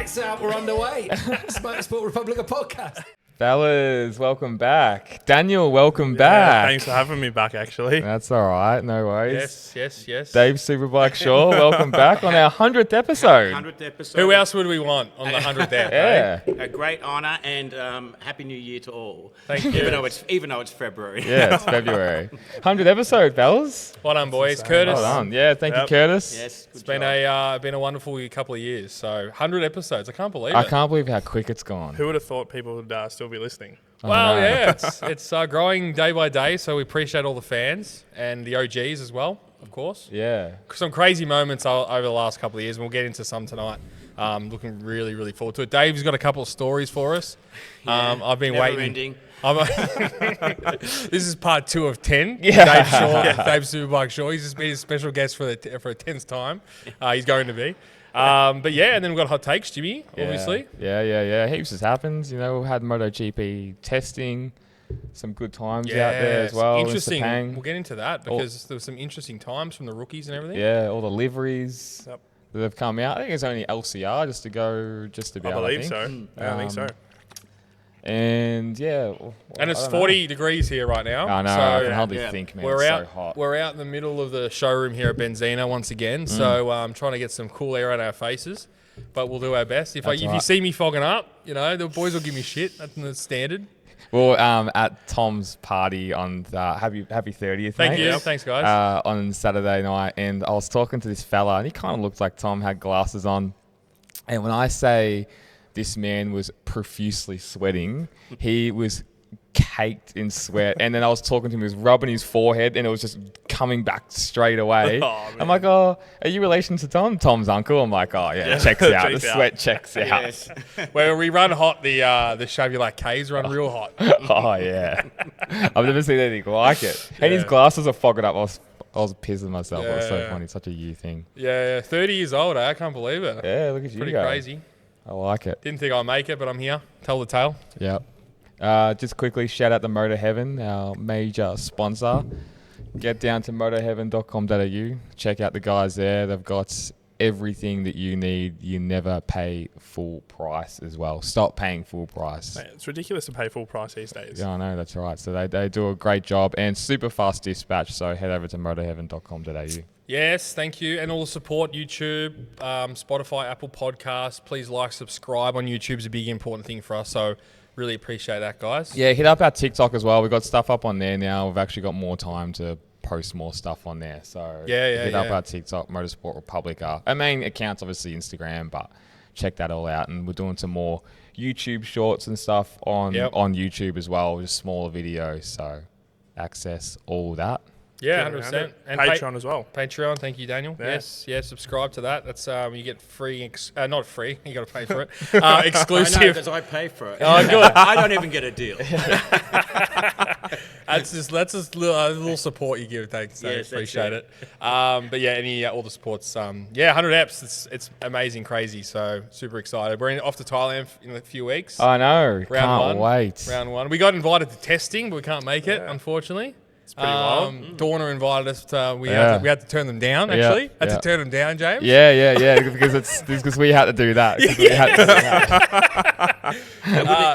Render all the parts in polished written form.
Lights out, we're underway. It's Motorsport Republica podcast. Fellas, welcome back. Daniel, welcome back. Thanks for having me back, actually. That's all right, no worries. Yes. Dave Superbike Shaw, welcome back on our 100th episode. 100th episode. Who else would we want on the 100th ep? Yeah. A great honour and Happy New Year to all. Thank you. Even though it's February. Yeah, it's February. 100th episode, fellas. Well done, boys. Curtis. Well done. Yeah, thank you, Curtis. Yes. It's been a wonderful couple of years. So 100 episodes. I can't believe it. I can't believe how quick it's gone. Who would have thought people would still be listening? Well, know. yeah, it's growing day by day. So we appreciate all the fans and the OGs as well, of course. Yeah. Some crazy moments over the last couple of years, and we'll get into some tonight. Looking really, really forward to it. Dave's got a couple of stories for us. I've been Never waiting. ending. This is part 2 of 10. Yeah. Dave Shaw, Dave Superbike Shaw. He's just been a special guest for a 10th time. He's going to be. But yeah, and then we've got hot takes, Jimmy, obviously. Yeah. Heaps has happened. You know, we had MotoGP testing, some good times out there as well. Interesting. In Sepang. We'll get into that because there were some interesting times from the rookies and everything. Yeah, all the liveries Yep. that have come out. I think it's only LCR just I believe so. I think so. And yeah. And it's I don't know. 40 degrees here right now. I know, So I can hardly think, man. we're It's out. so hot. We're out in the middle of the showroom here at Benzina once again. So I'm trying to get some cool air on our faces, but we'll do our best. If you right. see me fogging up, you know the boys will give me shit. That's the standard. Well, at Tom's party on happy 30th. Thank mate. you. Yep. Thanks, guys. On Saturday night, and I was talking to this fella, and he kind of looked like Tom had glasses on. And when I say this man was profusely sweating, he was caked in sweat. And then I was talking to him, he was rubbing his forehead, and it was just coming back straight away. Oh, man. I'm like, oh, are you relation to Tom? Tom's uncle. I'm like, oh, yeah, checks out. The sweat checks out. Yes. Where we run hot, the Chevy like K's run real hot. Oh, yeah. I've never seen anything like it. And his glasses are fogging up. I was pissing myself. It was so Yeah. funny. It's such a you thing. Yeah, 30 years old. I can't believe it. Yeah, look at you Pretty go. crazy. I like it. Didn't think I'd make it, but I'm here. Tell the tale. Yep. Just quickly, shout out to Motor Heaven, our major sponsor. Get down to motorheaven.com.au. Check out the guys there. They've got everything that you need. You never pay full price as well. Stop paying full price. Mate, it's ridiculous to pay full price these days. Yeah, I know, that's right. So they do a great job and super fast dispatch. So head over to motorheaven.com.au. Yes, thank you. And all the support, YouTube, Spotify, Apple Podcasts. Please like, subscribe on YouTube is a big important thing for us. So really appreciate that, guys. Yeah, hit up our TikTok as well. We've got stuff up on there now. We've actually got more time to post more stuff on there. So hit up our TikTok, Motorsport Republica. Our main account's obviously Instagram, but check that all out. And we're doing some more YouTube shorts and stuff on YouTube as well, just smaller videos. So access all that. Yeah, Get around 100%. it. And Patreon as well. Patreon, thank you, Daniel. Yeah. Yes, subscribe to that. That's you get free, not free. You got to pay for it. I know, Exclusive. because I pay for it. Oh, good. I don't even get a deal. That's just a little support you give. Thanks, Dave. Yes, that's Appreciate it. it. But yeah, all the sports. 100 eps. It's amazing, crazy. So super excited. We're off to Thailand in a few weeks. I know. Round Can't wait. Round 1. We got invited to testing, but we can't make it, unfortunately. It's pretty wild. Dorna invited us to. We had to turn them down. Actually, had to turn them down, James. Yeah. Because we had to do that.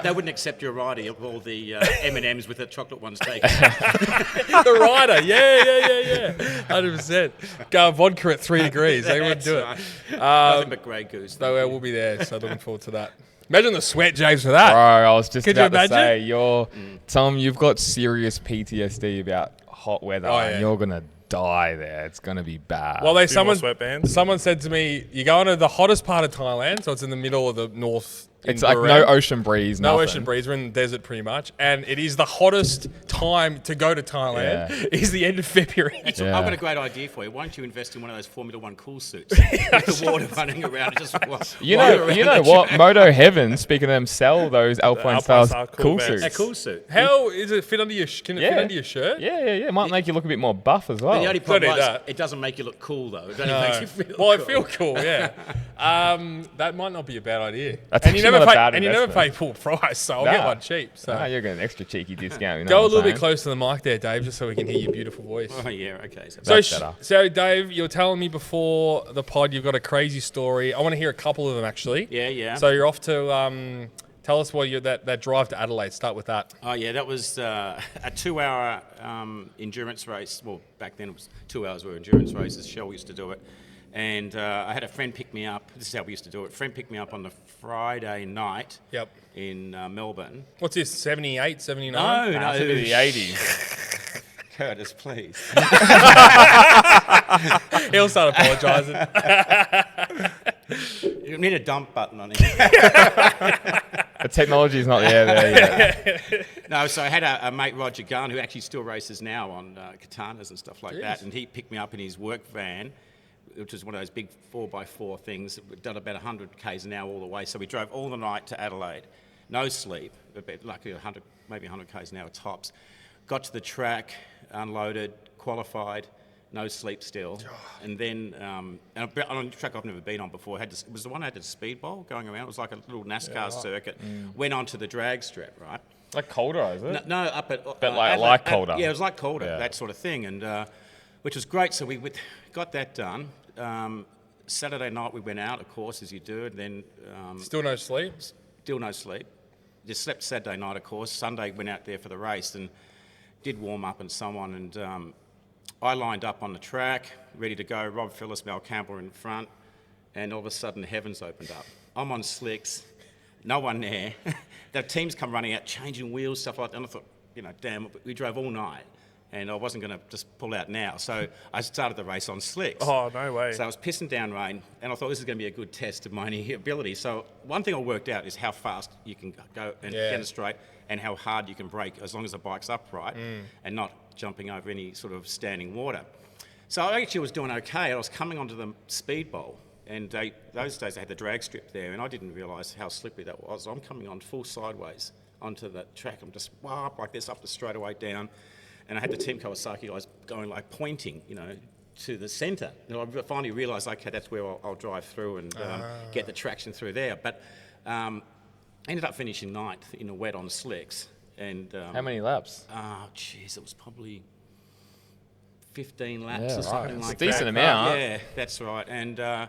They wouldn't accept your rider of all the M&Ms with the chocolate ones taken. The rider. Yeah. 100%. Go vodka at 3 degrees. They wouldn't do it. Nothing but Grey Goose. So we'll be there. So looking forward to that. Imagine the sweat, James, for that. Bro, I was just Could you about to say, imagine? Tom, you've got serious PTSD about hot weather, Oh, yeah. and you're gonna die there. It's gonna be bad. Well, Few more someone sweatbands. said to me, "You're going to the hottest part of Thailand, so it's in the middle of the north. it's like no ocean breeze, No nothing. ocean breeze. We're in the desert pretty much, and it is the hottest time to go to Thailand. Yeah. Is the end of February. I've Yeah. got a great idea for you. Why don't you invest in one of those Formula One cool suits with the water running around? You know what? Moto Heaven, speaking of them, sell those Alpine Alpine Stars Star cool cool vests. suits. A cool suit. How is it fit under your? Can it fit under your shirt? Yeah. It might make you look a bit more buff as well. But the only problem Don't do is that. it doesn't make you look cool, though. It only No. makes you feel Well, I cool. feel cool. Yeah. That might not be a bad idea. That's And you actually never not a bad pay investment. full price, so I'll get one cheap. So you're getting an extra cheeky discount. You know go a what I'm little bit saying? closer to the mic there, Dave, just so we can hear your beautiful voice. Oh, yeah, okay. That's better. So Dave, you were telling me before the pod you've got a crazy story. I want to hear a couple of them actually. Yeah. So you're off to tell us what that drive to Adelaide. Start with that. Oh, yeah, that was a 2-hour endurance race. Well, back then it was 2 hours were endurance races. Shell used to do it. And I had a friend pick me up. This is how we used to do it. A friend picked me up on the Friday night in Melbourne. What's this, 78, 79? No, It was the 80s. Curtis, please. He'll start apologising. You need a dump button on it. The technology's not there yet. No, so I had a mate, Roger Gunn, who actually still races now on katanas and stuff like that. And he picked me up in his work van, which was one of those big 4x4 things. We'd done about 100 k's an hour all the way. So we drove all the night to Adelaide. No sleep, but luckily 100, maybe 100 k's an hour tops. Got to the track, unloaded, qualified, no sleep still. And then on a track I've never been on before, it was the one that had the speed bowl going around. It was like a little NASCAR circuit. Went onto the drag strip, right? Like colder, is it? No, up at... But like colder. Yeah, it was like colder, that sort of thing. And which was great. So we got that done. Saturday night we went out, of course, as you do. And then... Still no sleep? Still no sleep. Just slept Saturday night, of course. Sunday went out there for the race and did warm up and so on. And I lined up on the track, ready to go. Rob Phillips, Mel Campbell in front. And all of a sudden, the heavens opened up. I'm on slicks. No one there. The teams come running out, changing wheels, stuff like that. And I thought, damn, we drove all night. And I wasn't going to just pull out now. So I started the race on slicks. Oh, no way. So I was pissing down rain, and I thought this is going to be a good test of my ability. So one thing I worked out is how fast you can go and demonstrate and how hard you can brake as long as the bike's upright and not jumping over any sort of standing water. So I actually was doing okay. I was coming onto the speed bowl, and those days they had the drag strip there, and I didn't realise how slippery that was. I'm coming on full sideways onto the track. I'm just up like this, up the straightaway down. And I had the Team Kawasaki guys going like pointing, to the centre. And I finally realised, okay, that's where I'll drive through and get the traction through there. But ended up finishing ninth in the wet on slicks. And how many laps? Oh, jeez, it was probably 15 laps or something like that. It's a decent amount. Yeah, that's right. And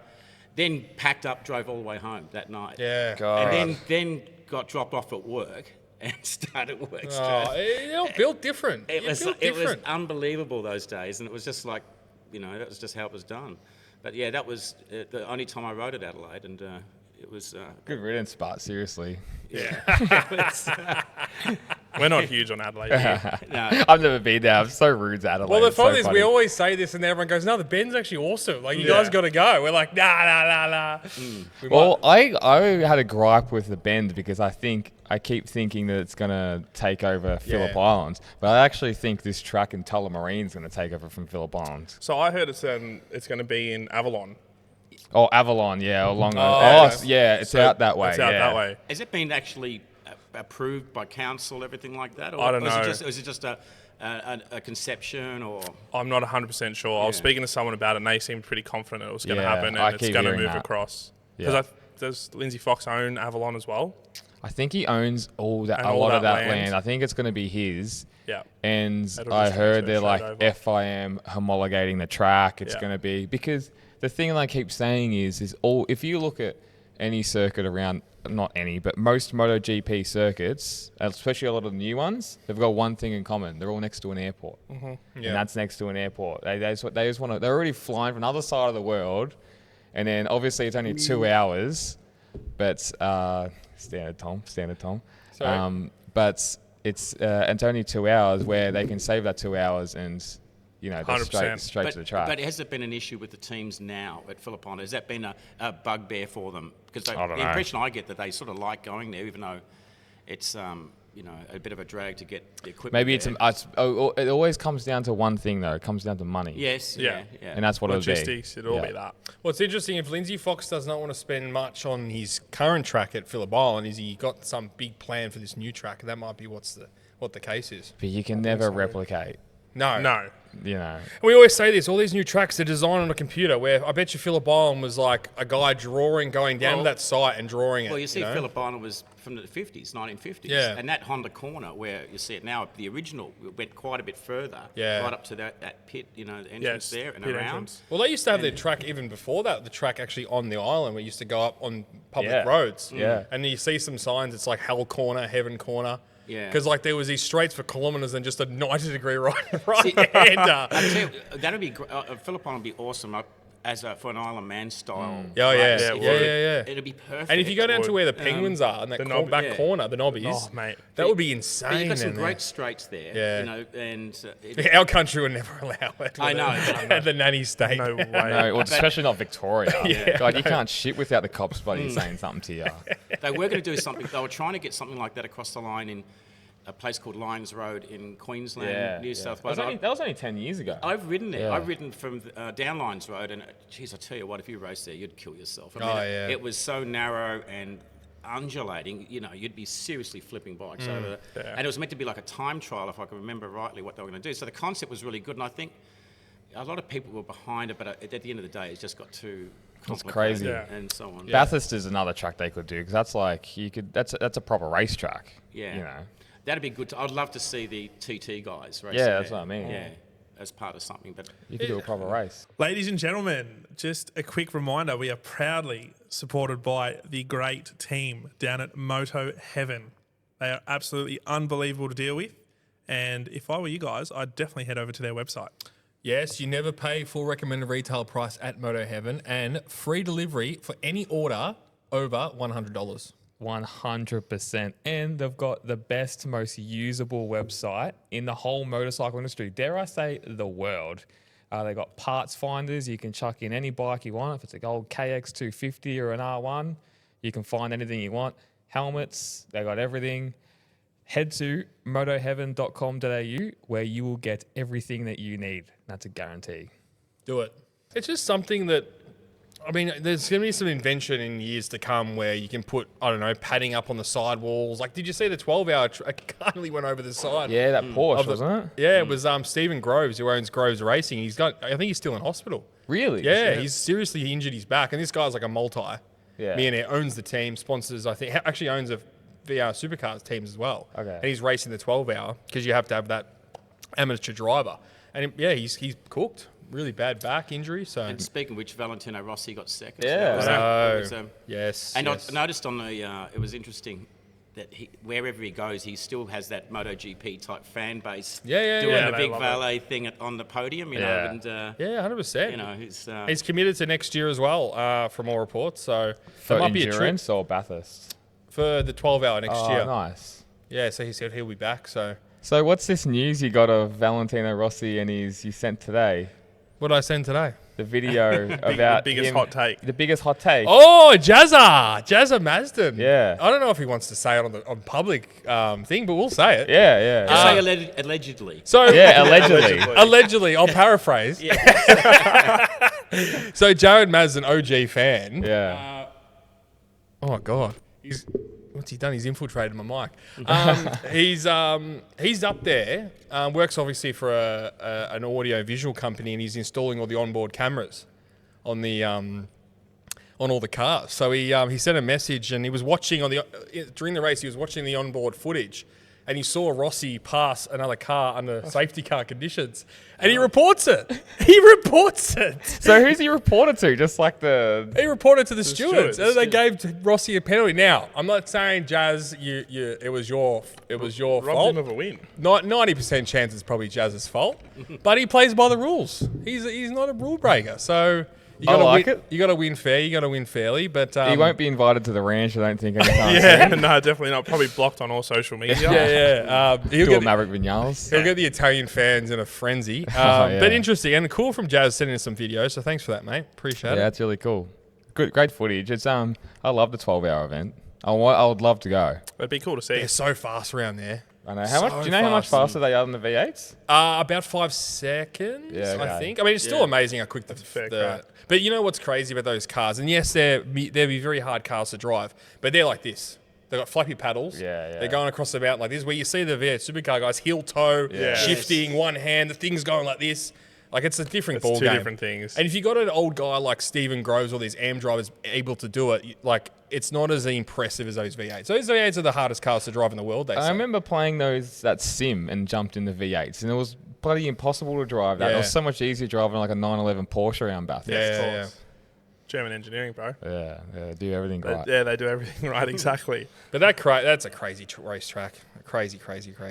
then packed up, drove all the way home that night. Yeah. God. And then got dropped off at work. And started work straight. Oh, it all built different. It was unbelievable those days, and it was just like, that was just how it was done. But yeah, that was the only time I rode at Adelaide, and it was... Good riddance, but seriously. Yeah. We're not huge on Adelaide here. No. I've never been there. I'm so rude to Adelaide. Well, the It's so problem is we funny. always say this and everyone goes, no, the Ben's actually awesome. Like, you guys got to go. We're like, nah. Well, I had a gripe with the Bend because I keep thinking that it's going to take over Phillip Island. But I actually think this track in Tullamarine is going to take over from Phillip Island. So I heard it's going to be in Avalon. Oh, Avalon, along it's out that way. It's out that way. Has it been actually approved by council, everything like that? Or I don't know. Is it just a conception, or...? I'm not 100% sure. I was speaking to someone about it, and they seemed pretty confident it was going to happen, I and it's keep going to hearing move that. across. Yeah. Does Lindsay Fox own Avalon as well? I think he owns a all lot of that that land. land. I think it's going to be his. Yeah. And It'll I just heard they're transfer like straight over. FIM homologating the track. It's going to be because the thing I keep saying is if you look at any circuit around, not any, but most MotoGP circuits, especially a lot of the new ones, they've got one thing in common: they're all next to an airport, and that's next to an airport. They just want to. They're already flying from another side of the world, and then obviously it's only 2 hours, but standard Tom. Sorry? But it's only 2 hours where they can save that 2 hours and they're 100%. straight to the track. But has it been an issue with the teams now at Phillip Island? Has that been a bugbear for them? Because the impression I get that they sort of like going there, even though it's a bit of a drag to get the equipment. Maybe there. it always comes down to one thing though. It comes down to money. Yes. Yeah. And that's what it'll be. Logistics, it'll all be that. Well, it's interesting. If Lindsay Fox does not want to spend much on his current track at Phillip Island, is he got some big plan for this new track? And that might be what the case is. But you can never replicate No. You know. We always say this, all these new tracks are designed on a computer where I bet you Phillip Island was like a guy going down to that site and drawing it. Well, you see, know? Phillip Island was from the 50s, 1950s. Yeah. And that Honda corner where you see it now, the original went quite a bit further. Yeah. Right up to that pit, the entrance there and pit around. entrance. Well, they used to have their track even before that, the track actually on the island where it used to go up on public roads. Yeah. And you see some signs, it's like Hell Corner, Heaven Corner. Yeah. Because like there was these straights for kilometres and just a 90-degree right-hander. I tell you, that'd be Phillip Island would be awesome for an Isle of Man style. Oh, yeah. race. Yeah. It'd be perfect. And if you go down to where the penguins are, and that back corner, the knobbies, Oh, mate. that would be But insane. you've got some in great there. straights there. Yeah. And Our country would never allow it. I know. The nanny state. No way. No, well, especially not Victoria. God, you can't shit without the cops bloody saying something to you. they were going to do something. They were trying to get something like that across the line in a place called Lyons Road in Queensland, New South Wales. That was only 10 years ago. I've ridden there. Yeah. I've ridden from down Lyons Road, and geez, I tell you what, if you raced there, you'd kill yourself. It was so narrow and undulating. You'd be seriously flipping bikes over. And it was meant to be like a time trial, if I can remember rightly, what they were going to do. So the concept was really good, and I think a lot of people were behind it. But at the end of the day, it's just got too complicated crazy. and so on. Bathurst is another track they could do because that's like that's a proper racetrack. Yeah. That'd be good. I'd love to see the TT guys racing. Yeah, that's there. what I mean. Yeah, as part of something. But You could do a proper race. Ladies and gentlemen, just a quick reminder, we are proudly supported by the great team down at Moto Heaven. They are absolutely unbelievable to deal with. And if I were you guys, I'd definitely head over to their website. Yes, you never pay full recommended retail price at Moto Heaven and free delivery for any order over $100. 100%. And they've got the best, most usable website in the whole motorcycle industry. Dare I say the world. They got parts finders. You can chuck in any bike you want. If it's a gold KX250 or an R1, you can find anything you want. Helmets, they got everything. Head to motoheaven.com.au where you will get everything that you need. That's a guarantee. Do it. It's just something that, there's going to be some invention in years to come where you can put, padding up on the sidewalls. Like, did you see the 12-hour car nearly went over the side? Yeah, that Porsche, wasn't it? Yeah, it was Stephen Groves, who owns Groves Racing. I think he's still in hospital. Really? Yeah, he's seriously injured his back. And this guy's like a millionaire, owns the team, sponsors, I think, actually owns a VR supercars teams as well. Okay. And he's racing the 12-hour because you have to have that amateur driver. And he's cooked. Really bad back injury. So. And speaking of which, Valentino Rossi got second. Yeah. Yes. And I noticed on it was interesting that wherever he goes, he still has that MotoGP type fan base. Doing the big valet thing on the podium, you know. And, 100%. He's committed to next year as well, from all reports. So For there might be a endurance or Bathurst? For the 12-hour next year. Nice. Yeah, so he said he'll be back. So what's this news you got of Valentino Rossi and you sent today? What did I send today? The video about the biggest him, hot take. The biggest hot take. Oh, Jazza Mazden. Yeah. I don't know if he wants to say it on public thing, but we'll say it. Yeah. Just say allegedly. So allegedly. Allegedly, I'll paraphrase. So Jared Mazden, OG fan. Yeah. Oh God, what's he done? He's infiltrated my mic. He's up there. Works obviously for an audio visual company, and he's installing all the onboard cameras on the on all the cars. So he sent a message, and he was watching during the race. He was watching the onboard footage, and he saw Rossi pass another car under safety car conditions, and he reports it. So who's he reported to? Just like He reported to the stewards, stewards. and they gave Rossi a penalty. Now, I'm not saying Jazz, it was your Robbed fault. him of a win. 90% chance it's probably Jazz's fault, but he plays by the rules. He's not a rule breaker, so you got to win fair. You got to win fairly, but he won't be invited to the ranch. I don't think anytime Yeah, soon. no, definitely not. Probably blocked on all social media. He'll Do a get Maverick Viñales. He'll get the Italian fans in a frenzy. Yeah. But interesting and cool from Jazz sending us some videos. So thanks for that, mate. Appreciate it. Yeah, that's really cool. Great footage. It's I love the 12-hour event. I would love to go. It'd be cool to see. They're so fast around there. I know. Do you know how much faster they are than the V8s? About 5 seconds, Yeah, okay. I think. I mean, it's still amazing how quick fair the crack. But you know what's crazy about those cars? And yes, they'll be very hard cars to drive, but they're like this. They've got flappy paddles. Yeah. They're going across the mountain like this, where you see the V8 supercar guys heel toe, shifting, one hand, the thing's going like this. Like, it's a different ball two game. different things. And if you got an old guy like Stephen Groves or these AM drivers able to do it, like, it's not as impressive as those V8s. Those V8s are the hardest cars to drive in the world, they say. I remember playing that sim and jumped in the V8s, and it was bloody impossible to drive that. It was so much easier driving like a 911 Porsche around Bathurst. Yeah. German engineering, bro. Yeah, do everything right. Yeah, they do everything right, exactly. But that's a crazy racetrack. Crazy.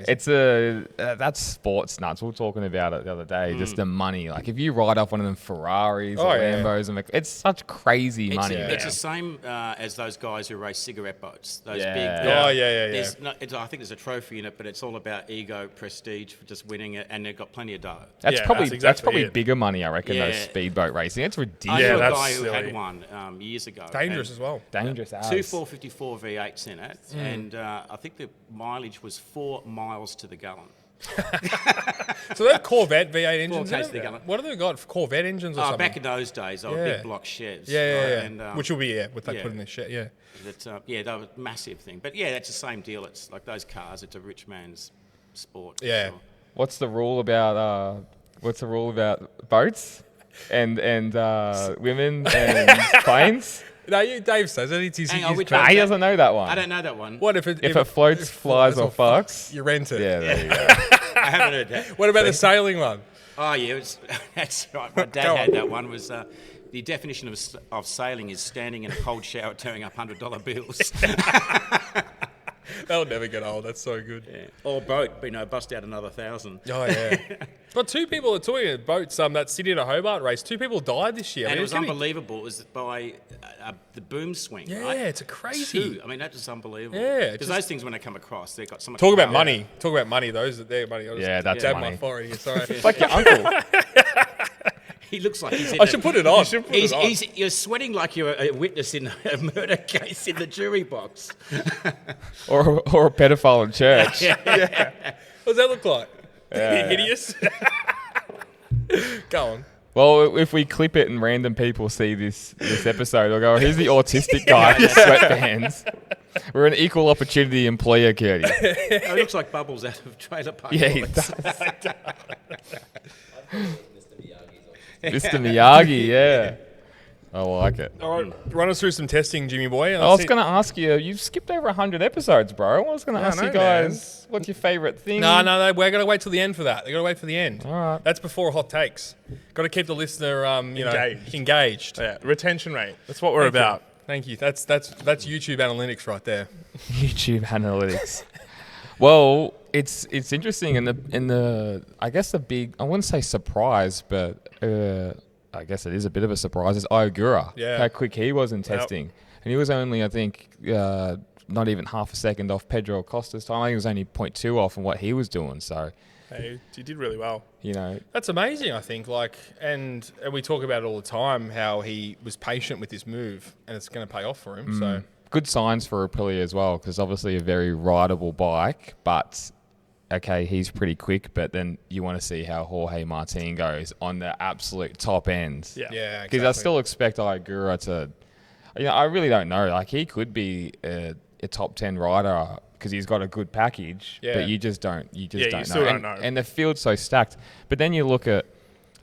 It's that's sports nuts. We were talking about it the other day. Just the money. Like, if you ride up one of them Ferraris or Lambos, and it's such crazy money. It's the same as those guys who race cigarette boats. Those big. I think there's a trophy in it, but it's all about ego, prestige for just winning it, and they've got plenty of dough. That's probably bigger money, I reckon. Those speedboat racing. It's ridiculous. I knew a guy who had one years ago. Dangerous as well. Dangerous as. Two 454 V8s in it, and I think the mileage was 4 miles to the gallon. So they're Corvette V8 engines. 4 k's to the gallon. What have they got? Corvette engines or something? Back in those days, they were big block sheds. Yeah. And, which will be what they put in the shed. Yeah. They were a massive thing. But yeah, that's the same deal. It's like those cars. It's a rich man's sport. Yeah. Sure. What's the rule about boats and women and planes? No, Dave says it. He doesn't know that one. I don't know that one. What if it floats, flies, or fucks? You rent it. Yeah, there you go. I haven't heard that. What about the sailing one? Oh yeah, that's right. My dad had that one. Was the definition of sailing is standing in a cold shower tearing up $100 bills. That'll never get old. That's so good. Yeah. Or boat, bust out another 1,000. Oh yeah. But 2 people are talking about boats. That Sydney to Hobart race. 2 people died this year. And it was unbelievable. It was by the boom swing. Yeah, right? it's a crazy. 2. That was unbelievable. Yeah, because those things when they come across, they've got so much. Talk about money. Talk about money. Those are their money. That's dab money. my forehead here. Sorry. It's like your uncle. He looks like he's in I should put it on. You're sweating like you're a witness in a murder case in the jury box. or a pedophile in church. What does that look like? Hideous. Go on. Well, if we clip it and random people see this episode, they'll go, here's the autistic guy in sweatbands. We're an equal opportunity employer, Curdy. It looks like Bubbles out of Trailer Park. Yeah, he does. Mr. Miyagi, yeah. I like it. All right, run us through some testing, Jimmy boy. I was going to ask you, you've skipped over 100 episodes, bro. I was going to ask you guys, what's your favourite thing? No, we're going to wait till the end for that. They're going to wait for the end. All right. That's before hot takes. Got to keep the listener, engaged. Yeah, retention rate. That's what we're about. Thank you. That's YouTube analytics right there. YouTube analytics. Well, it's interesting in the I guess the big, I wouldn't say surprise, but I guess it is a bit of a surprise, is Iogura. Yeah. How quick he was in testing. And he was only, I think, not even half a second off Pedro Acosta's time. I think it was only 0.2 off on what he was doing. So, hey, he did really well. That's amazing, I think. And we talk about it all the time, how he was patient with this move, and it's going to pay off for him. So good signs for Aprilia as well, because obviously a very rideable bike, but okay, he's pretty quick, but then you want to see how Jorge Martin goes on the absolute top end. Yeah, because I still expect Iogura to, I really don't know. Like, he could be a top 10 rider because he's got a good package, but you just don't. You still don't know. And the field's so stacked. But then you look at,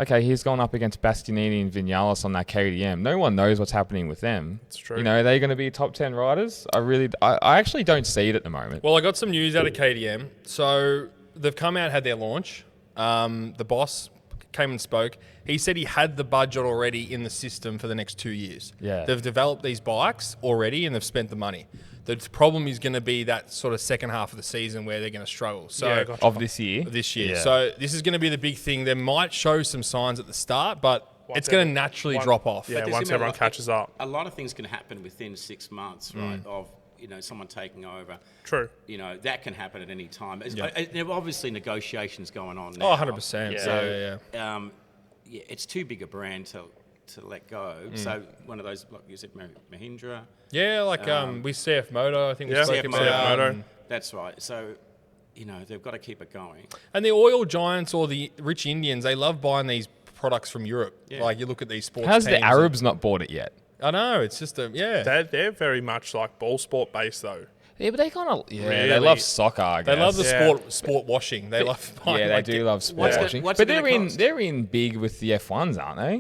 okay, he's gone up against Bastianini and Vinales on that KTM. No one knows what's happening with them. It's true. Are they going to be top 10 riders? I actually don't see it at the moment. Well, I got some news out of KTM. So they've come out, had their launch. The boss came and spoke. He said he had the budget already in the system for the next 2 years. Yeah. They've developed these bikes already and they've spent the money. The problem is going to be that sort of second half of the season where they're going to struggle. So gotcha. Of this year? This year. Yeah. So this is going to be the big thing. They might show some signs at the start, but it's going to naturally drop off. Yeah, But once everyone catches up. A lot of things can happen within 6 months, right? Of someone taking over. True. That can happen at any time. There are obviously negotiations going on Oh, now. 100%. So, it's too big a brand to let go. So one of those, like you said, Mahindra. Yeah, like we CF Moto, I think we Yeah, spoke CF about. Moto. That's right. So, they've got to keep it going. And the oil giants or the rich Indians, they love buying these products from Europe. Yeah. Like you look at these sports How's teams the Arabs not bought it yet? I know, it's just They're very much like ball sport based though. Yeah, but they kind of they Really? love soccer. I guess. They love the sport washing. They love. They do love sport watching. what's But it gonna cost? they're in big with the F1s, aren't they?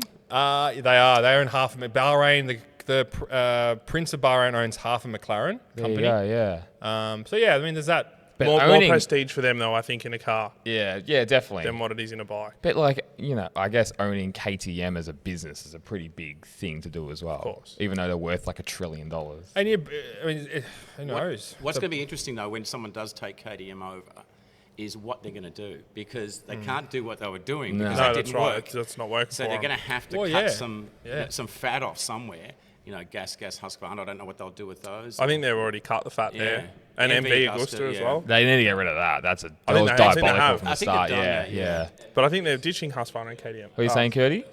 They are. They own half of Bahrain. The Prince of Bahrain owns half of McLaren company. Yeah. So yeah, I mean, there's that. But More owning, prestige for them, though, I think, in a car yeah, definitely. than what it is in a bike. But like, I guess owning KTM as a business is a pretty big thing to do as well. Of course. Even though they're worth like $1 trillion. And I mean, who knows? What's going to be interesting, though, when someone does take KTM over, is what they're going to do, because they can't do what they were doing because No, that that's didn't right. work. That's not working So for they're them. going to have to Well, cut yeah. some fat off somewhere. Gas, Husqvarna. I don't know what they'll do with those. I think they've already cut the fat there. And MV MV Augusta, Augusta as yeah. well. They need to get rid of that. That think was they diabolical have. from I the think start. they've done Yeah, that, yeah. yeah. But I think they're ditching Husqvarna and KTM. What are you saying, Curdy?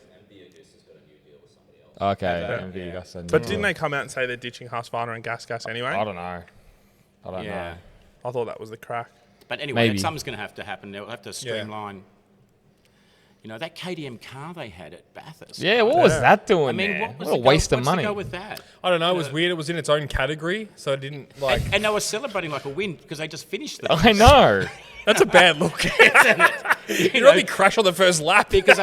Okay, MV Augusta. But didn't they come out and say they're ditching Husqvarna and Gas anyway? I don't know. Yeah. I thought that was the crack. But anyway, Maybe. something's going to have to happen. They'll have to streamline. That KTM car they had at Bathurst. Yeah, what was that doing I mean, there? what was What a the waste of what's the money. go with that? I don't know. It was weird. It was in its own category, so it didn't like. And they were celebrating like a win because they just finished them. I know. That's a bad look. You'd probably crash on the first lap. because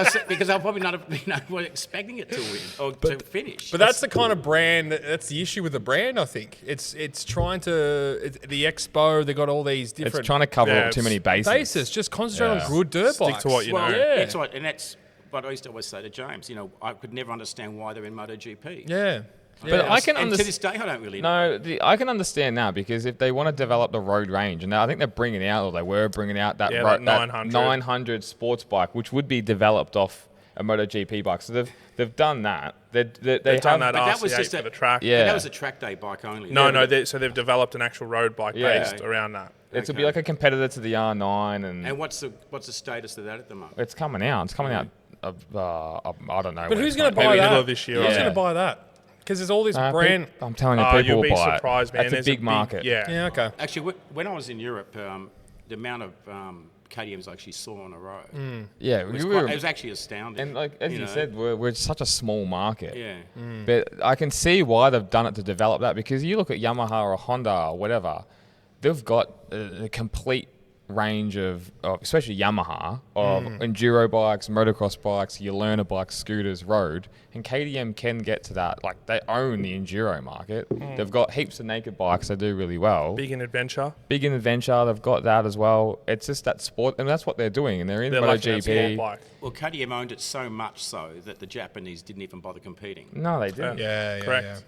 I probably not were expecting it to win or to finish. But that's the kind of brand. That's the issue with the brand. I think it's trying to the Expo. They got all these different It's trying to cover Yeah, up too many bases. bases. Just concentrate on good dirt Stick bikes. to what you know. Yeah. That's what, and that's what I used to always say to James. I could never understand why they're in MotoGP. Yeah. But I can and to understand. this day, I don't really know. No, I can understand now because if they want to develop the road range, and I think they're bringing out, or they were bringing out that, Yeah, that that 900. 900 sports bike, which would be developed off a MotoGP bike. So they've done that. They've done that But that was RC8 just for a- the track. Yeah. But that was a track day bike only. So they've developed an actual road bike based around that. It would be like a competitor to the R9, And what's the status of that at the moment? it's coming out. It's coming out. I don't know. But when who's it's going to coming buy Maybe that? middle of this year or Who's Yeah. going to buy that? Because there's all this out. brand. I'm telling you, Oh, people you'll will be buy surprised, it. man. That's a There's big market. Yeah. Yeah. Okay. Actually, when I was in Europe, the amount of KTMs I actually saw on the road Yeah, it was, we were, it was actually astounding. and like as you know. said, we're such a small market. Yeah. But I can see why they've done it to develop that, because you look at Yamaha or Honda or whatever, they've got a complete range of especially Yamaha, of enduro bikes, motocross bikes, your learner bikes, scooters, road, and KTM can get to that. Like, they own the enduro market. They've got heaps of naked bikes that do really well. Big in adventure. Big in adventure, they've got that as well. It's just that sport, and that's what they're doing, and they're in They're like that sport MotoGP. bike. Well, KTM owned it so much so that the Japanese didn't even bother competing. No, they didn't. Yeah. Correct.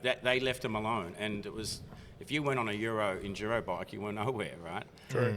That they left them alone, and it was if you went on a enduro bike, you were nowhere, right? True.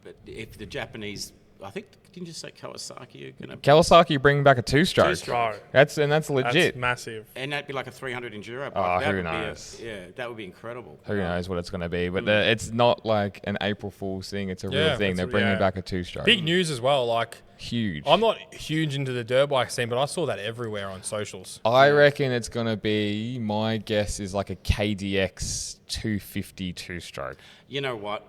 But if the Japanese, I think, didn't you say Kawasaki are going to? Kawasaki bringing back a two-stroke. Two-stroke. That's That's legit. massive. And that'd be like a 300 enduro bike. Oh, That who would be knows? that would be incredible. Who knows what it's going to be, but it's not like an April Fool's thing. It's a real Yeah, thing. it's They're a- bringing yeah. back a two-stroke. Big news as well. Like, Huge. I'm not huge into the dirt bike scene, but I saw that everywhere on socials. I reckon it's going to be, my guess is like a KDX 250 two-stroke. You know what?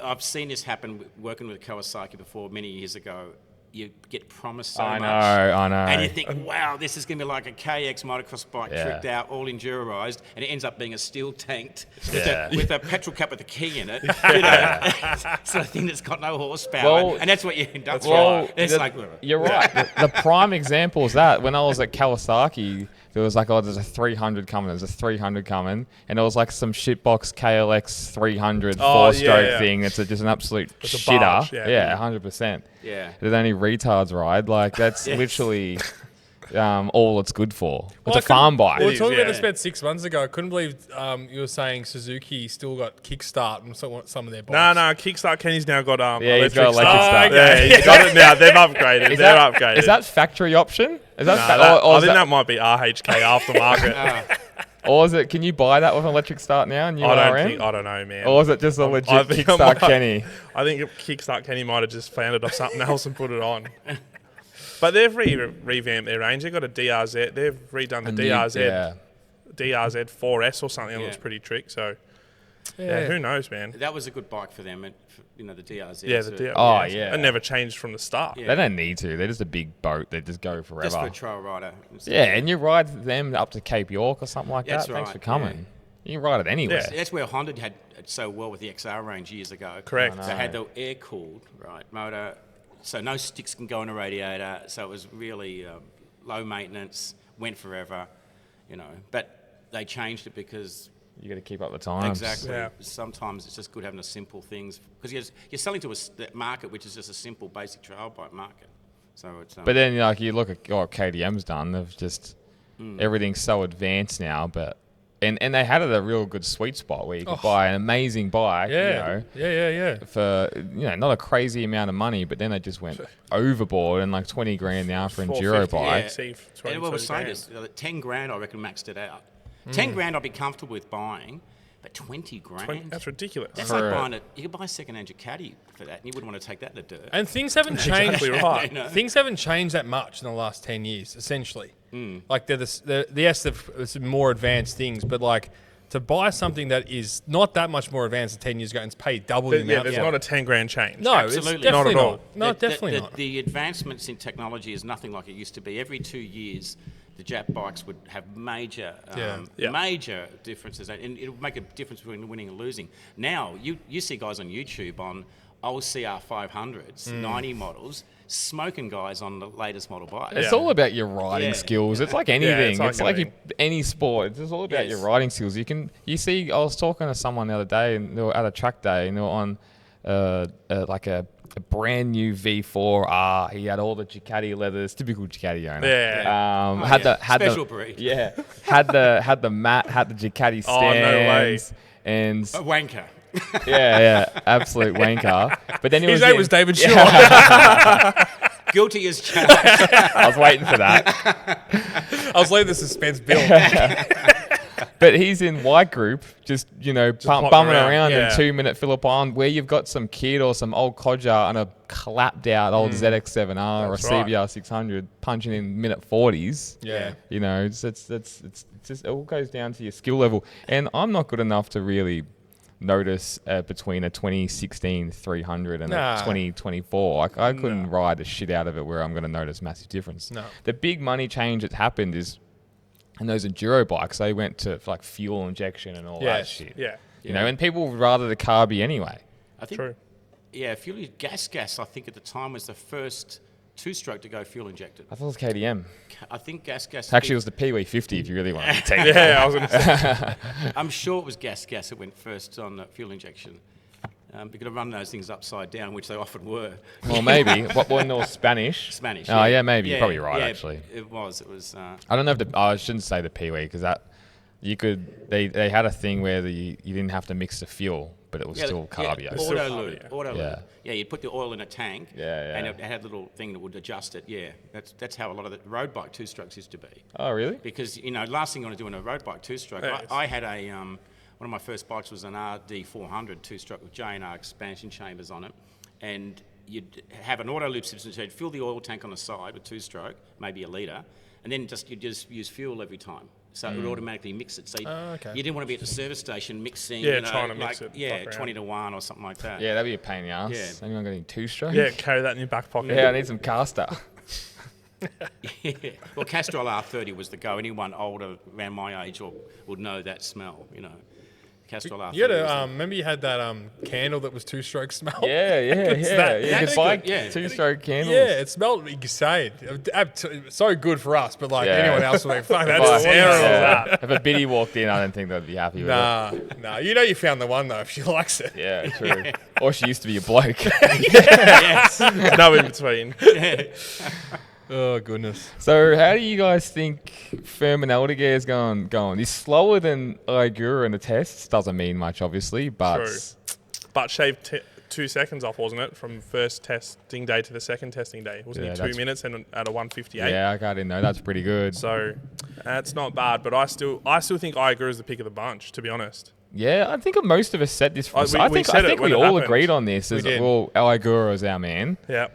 I've seen this happen working with Kawasaki before many years ago. You get promised so I much. know. And you think, wow, this is going to be like a KX motocross bike, Yeah. tricked out, all enduroized, and it ends up being a steel tanked Yeah. with a petrol cap with a key in it. You know, sort of thing that's got no horsepower. Well, and that's what you end up with. Well, It's like, you're right. The prime example is that when I was at Kawasaki, there was like, there's a 300 coming, there's a 300 coming, and it was like some shitbox KLX 300 four-stroke yeah. thing. It's just an absolute It's a shitter. barge, yeah. 100%. yeah. That only retards ride. Like, that's Yes. literally all it's good for. Well, It's a farm bike. We were is, talking about yeah. this about 6 months ago. I couldn't believe you were saying Suzuki still got kickstart and some of their bikes. No, Kickstart Kenny's now got Yeah, he's got electric electric start. start. Yeah, he's got it now. They've upgraded. They're upgraded. Is that factory option? Is that, I think that might be RHK aftermarket. or is it? Can you buy that with an electric start now? And I don't know, man. Or is it just a legit I think I Kickstart might- Kenny? I think Kickstart Kenny might have just found it off something else and put it on. But they've revamped their range. They've got a DRZ. They've redone the DRZ. Yeah. DRZ 4S or something. That Yeah. looks pretty trick. So, yeah, who knows, man? That was a good bike for them, the DRZ. Yeah, the DRZ. Oh, yeah. It never changed from the start. Yeah. They don't need to. They're just a big boat. They just go forever. Just for a trail rider. Yeah, and you ride them up to Cape York or something like That's that. Thanks right, for coming. You can ride it anywhere. Yeah. That's where Honda had it so well with the XR range years ago. Correct. They had the air-cooled, right, motor, so no sticks can go in a radiator, so it was really low maintenance, went forever, you know. But they changed it because... You got to keep up the times. Exactly. Yeah. Sometimes it's just good having a simple things, because you're selling to that market which is just a simple, basic trail bike market. So it's... But then, like, you look at what KTM's done, they've just... Everything's so advanced now, but... And they had a real good sweet spot where you could buy an amazing bike, for, not a crazy amount of money, but then they just went overboard and like 20 grand now for enduro bikes. And what we're saying is 10 grand, I reckon, maxed it out. 10 grand I'd be comfortable with buying, but 20 grand? That's ridiculous. That's like buying it. You could buy a second-hand Ducati for that, and you wouldn't want to take that in the dirt. And things haven't changed. Exactly right. Things haven't changed that much in the last 10 years, essentially. Like, yes, there's more advanced things, but like to buy something that is not that much more advanced than 10 years ago and pay double the amount. There's not a 10 grand change. No, absolutely it's definitely not at all. No, definitely not. The advancements in technology is nothing like it used to be. Every 2 years, the Jap bikes would have major differences, and it would make a difference between winning and losing. Now, you see guys on YouTube on old CR500s, 90 models, smoking guys on the latest model bike. It's all about your riding skills. It's like anything. it's like any sport. It's just all about your riding skills. You see, I was talking to someone the other day, and they were at a track day, and they were on like a brand new V4R. He had all the Ducati leathers, typical Ducati owner. Yeah. Had special breed. Yeah. had the mat, had the Ducati stands. Oh, no way. And A wanker. absolute wanker. But then His name was David Shaw. Guilty as charged. I was waiting for that. I was letting the suspense build. But he's in white group, just bumming around in 2-minute Phillip Island, where you've got some kid or some old codger on a clapped out old ZX7R or a CBR 600 punching in minute 40s. Yeah. It's just, it all goes down to your skill level. And I'm not good enough to really notice between a 2016 300 and a 2024. Like, I couldn't ride the shit out of it where I'm going to notice massive difference. No. The big money change that's happened is, and those enduro bikes, they went to like fuel injection and all that shit. Yeah. And people would rather the car be anyway. I think, True. Yeah, fuel gas, I think at the time was the first two-stroke to go fuel injected. I thought it was KTM. I think gas. Actually, it was the Pee-wee 50 if you really want to take it. Yeah, I was going to say. I'm sure it was gas that went first on the fuel injection. Because to run those things upside down, which they often were. Well, maybe. What one was Spanish? Spanish. Oh, yeah, maybe. You're probably right, actually. It was. I don't know if I shouldn't say the Pee-wee, because that you could. They had a thing where you didn't have to mix the fuel, but it was still carb. Auto lube. Yeah, you'd put the oil in a tank. Yeah. And it had a little thing that would adjust it. Yeah, that's how a lot of the road bike two-strokes used to be. Oh, really? Because last thing you want to do in a road bike two-stroke. I had a one of my first bikes was an RD400 two-stroke with J&R expansion chambers on it, and you'd have an auto loop system. So you'd fill the oil tank on the side with two-stroke, maybe a litre, and then you'd just use fuel every time. So it would automatically mix it. So you didn't want to be at the service station mixing. Trying to mix it. Yeah, 20 to 1 or something like that. Yeah, that'd be a pain in the ass. Yeah. Anyone got any two-stroke? Yeah, carry that in your back pocket. Yeah, I need some caster. Well, Castrol R30 was the go. Anyone older around my age would know that smell, Castrol R30. You had remember you had that candle that was two-stroke smell? Yeah. You could buy two-stroke candles. Yeah, it smelled insane. So good for us, but anyone else would be fuck, that's terrible. Yeah. If a biddy walked in, I don't think they'd be happy with it. Nah. You found the one, though, if she likes it. Yeah, true. Or she used to be a bloke. Yes. No in between. Oh, goodness. So how do you guys think Furman Aldeguer's going? He's slower than Igura in the tests. Doesn't mean much, obviously, but... True. But shaved 2 seconds off, wasn't it? From first testing day to the second testing day. Wasn't he 2 minutes and at a 1:58? Yeah, I didn't know. That's pretty good. So that's not bad, but I still think Igura is the pick of the bunch, to be honest. Yeah, I think most of us said this. I think we all agreed on this. Igura is our man. Yeah.